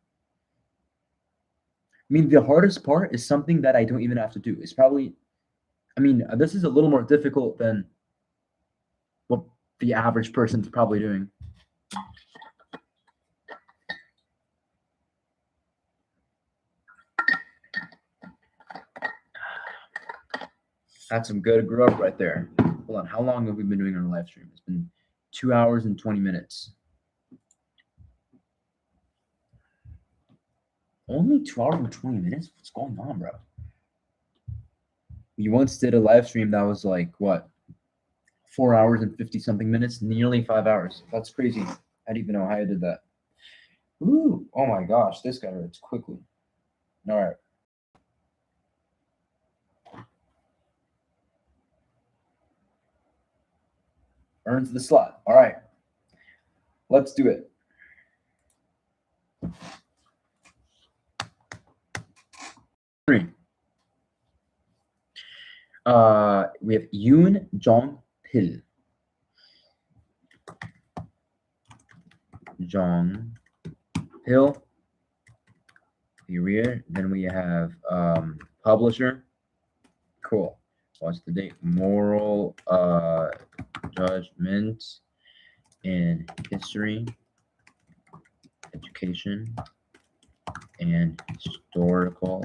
mean, the hardest part is something that I don't even have to do. It's probably, I mean, this is a little more difficult than what the average person's probably doing. That's some good grub right there. Hold on. How long have we been doing our live stream? It's been 2 hours and 20 minutes. Only 2 hours and 20 minutes? What's going on, bro? We once did a live stream that was like, what? 4 hours and 50 something minutes, nearly 5 hours. That's crazy. I don't even know how I did that. Ooh, oh my gosh, this guy writes quickly. All right. Earns the slot. All right. Let's do it. Three. We have Yoon Jong Pil. Jong Pil. Career. Then we have publisher. Cool. What's the date? Moral judgment in history, education, and historical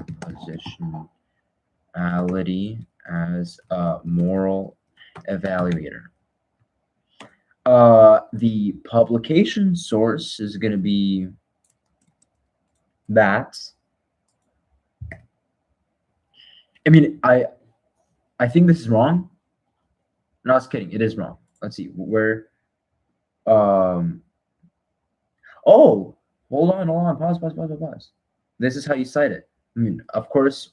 positionality as a moral evaluator. The publication source is going to be that. I mean, I think this is wrong. No, I was kidding. It is wrong. Let's see where. Oh, hold on. Pause. This is how you cite it. I mean, of course,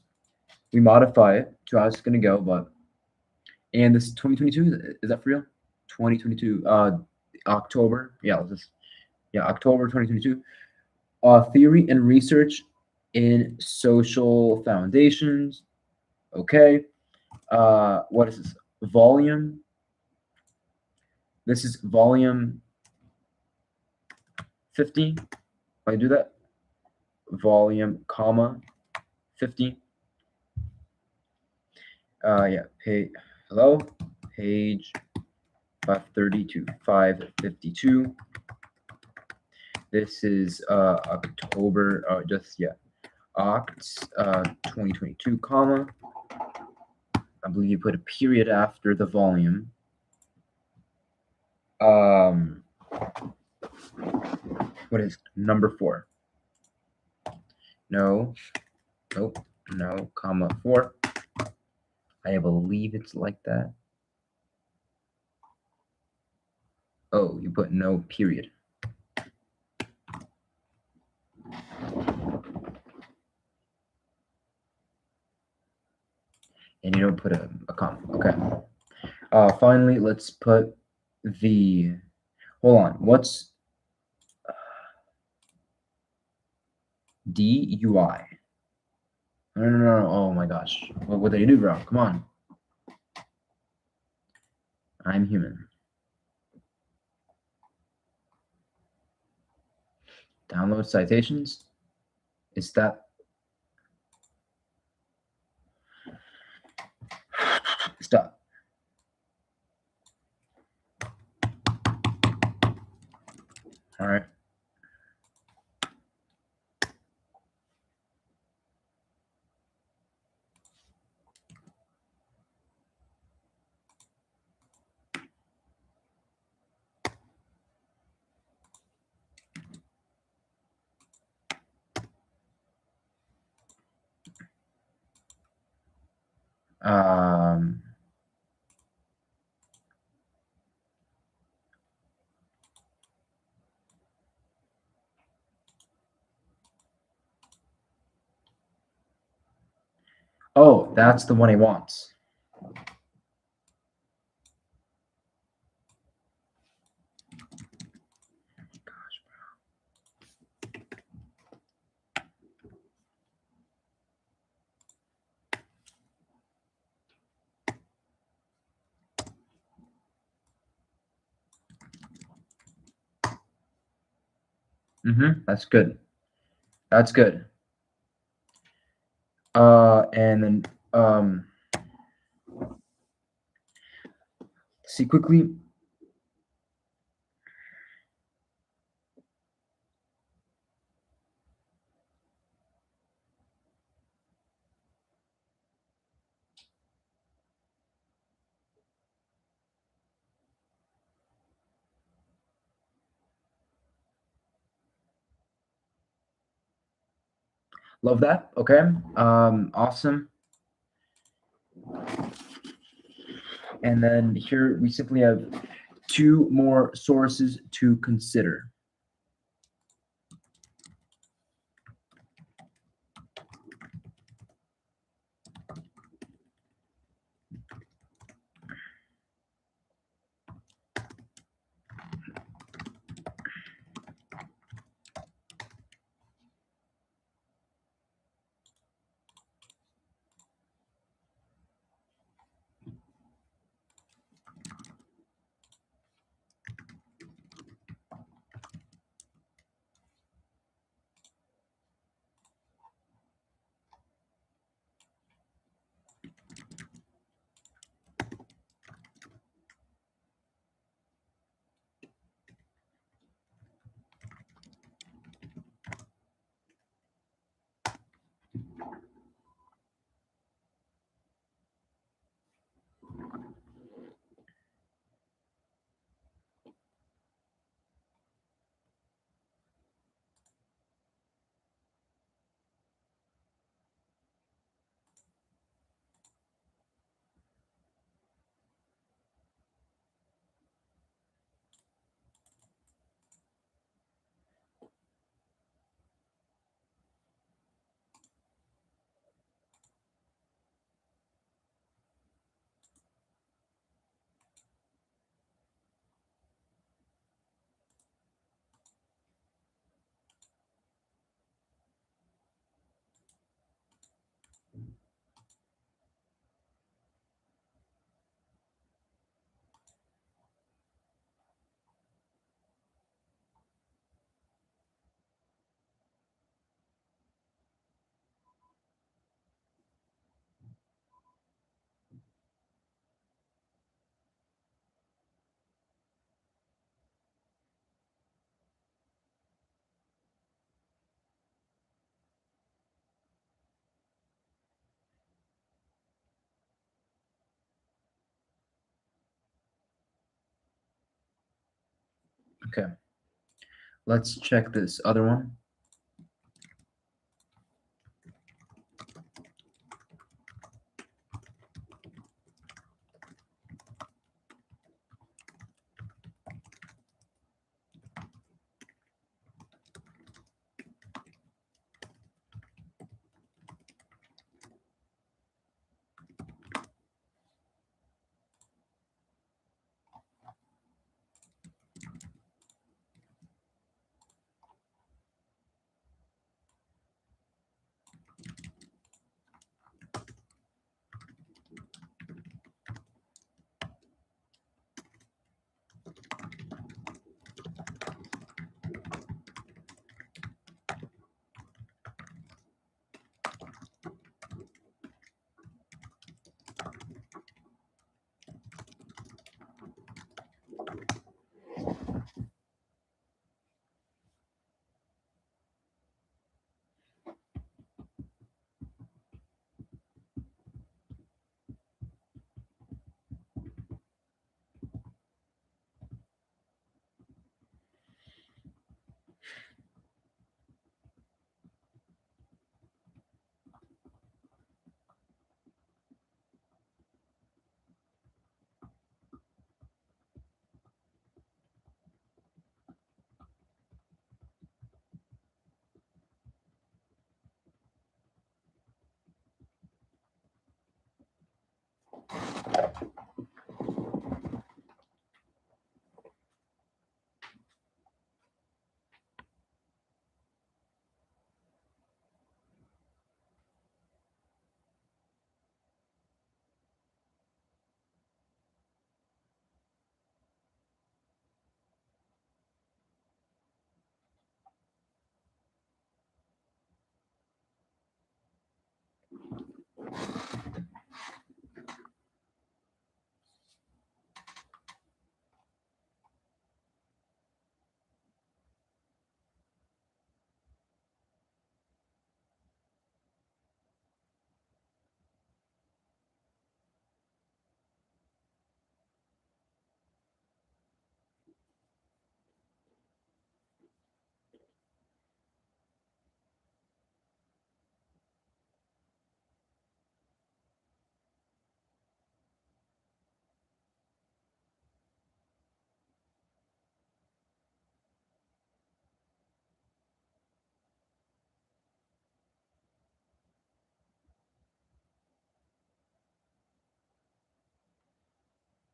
we modify it to how it's going to go, but and this is 2022. Is that for real? 2022. October. Yeah, October 2022. Theory and research in social foundations. Okay. What is this? Volume. This is volume 50. If I do that, volume, comma, 50. Yeah, hello, page 530 to 552. This is October, Oct 2022, comma. I believe you put a period after the volume. What is number 4? No, nope, no, comma 4. I believe it's like that. Oh, you put no period. And you don't put a comma. Okay. Finally, let's put the, hold on, what's DUI? No. Oh my gosh. What did I do wrong? Come on. I'm human. Download citations. Is that? Stop. All right. Um, oh, that's the one he wants. That's good. That's good. And then see quickly. Love that. Okay. Awesome. And then here we simply have 2 more sources to consider. Okay. Let's check this other one.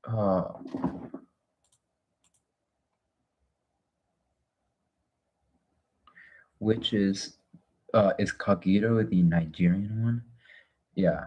Uh, which is Kagero the Nigerian one? Yeah.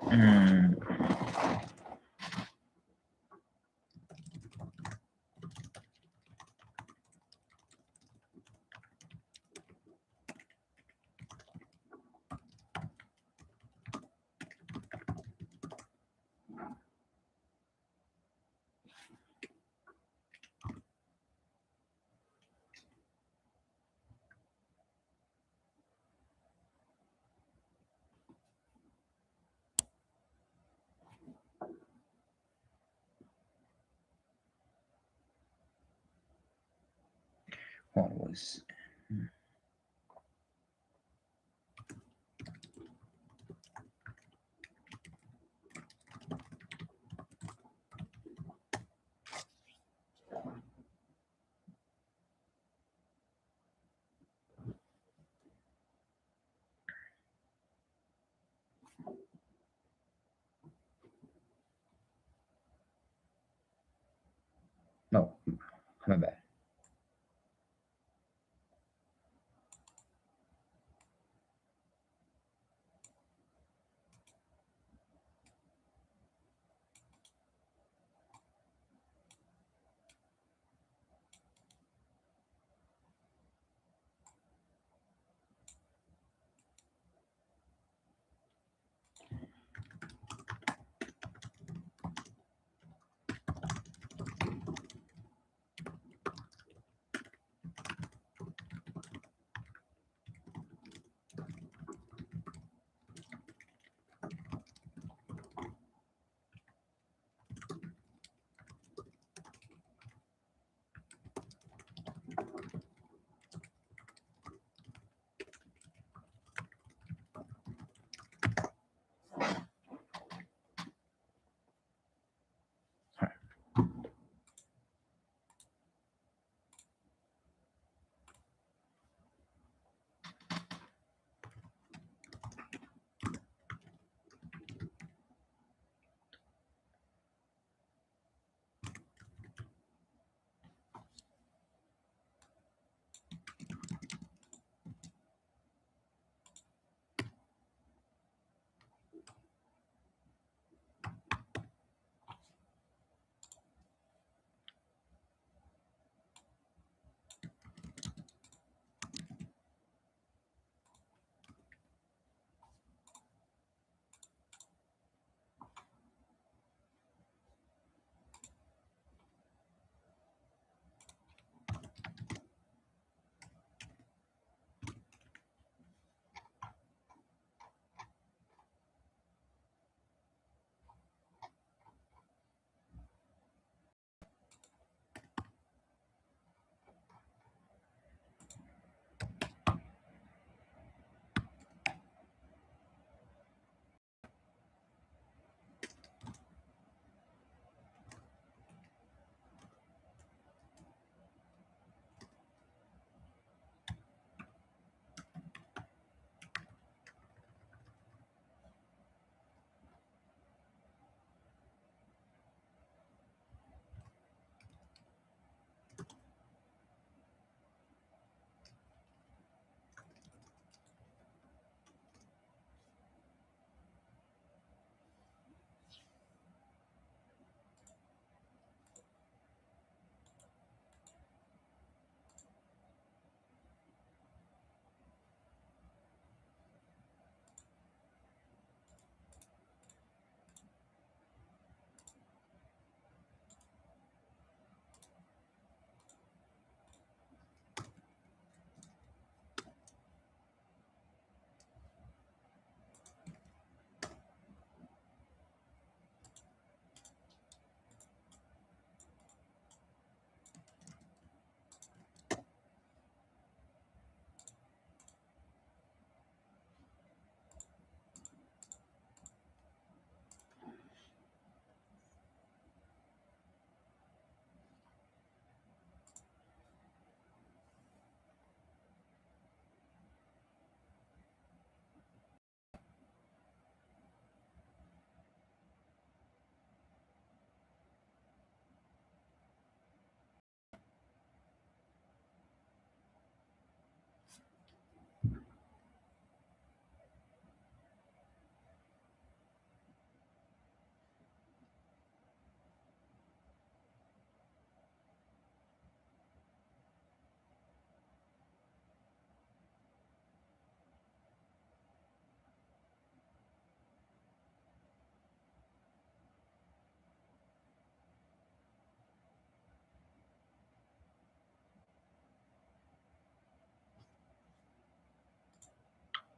Mm, what was? No, my bad.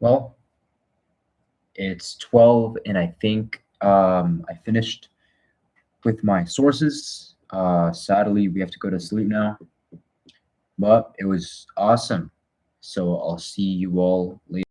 Well, it's 12 and I think I finished with my sources. Sadly, we have to go to sleep now, but it was awesome. So I'll see you all later.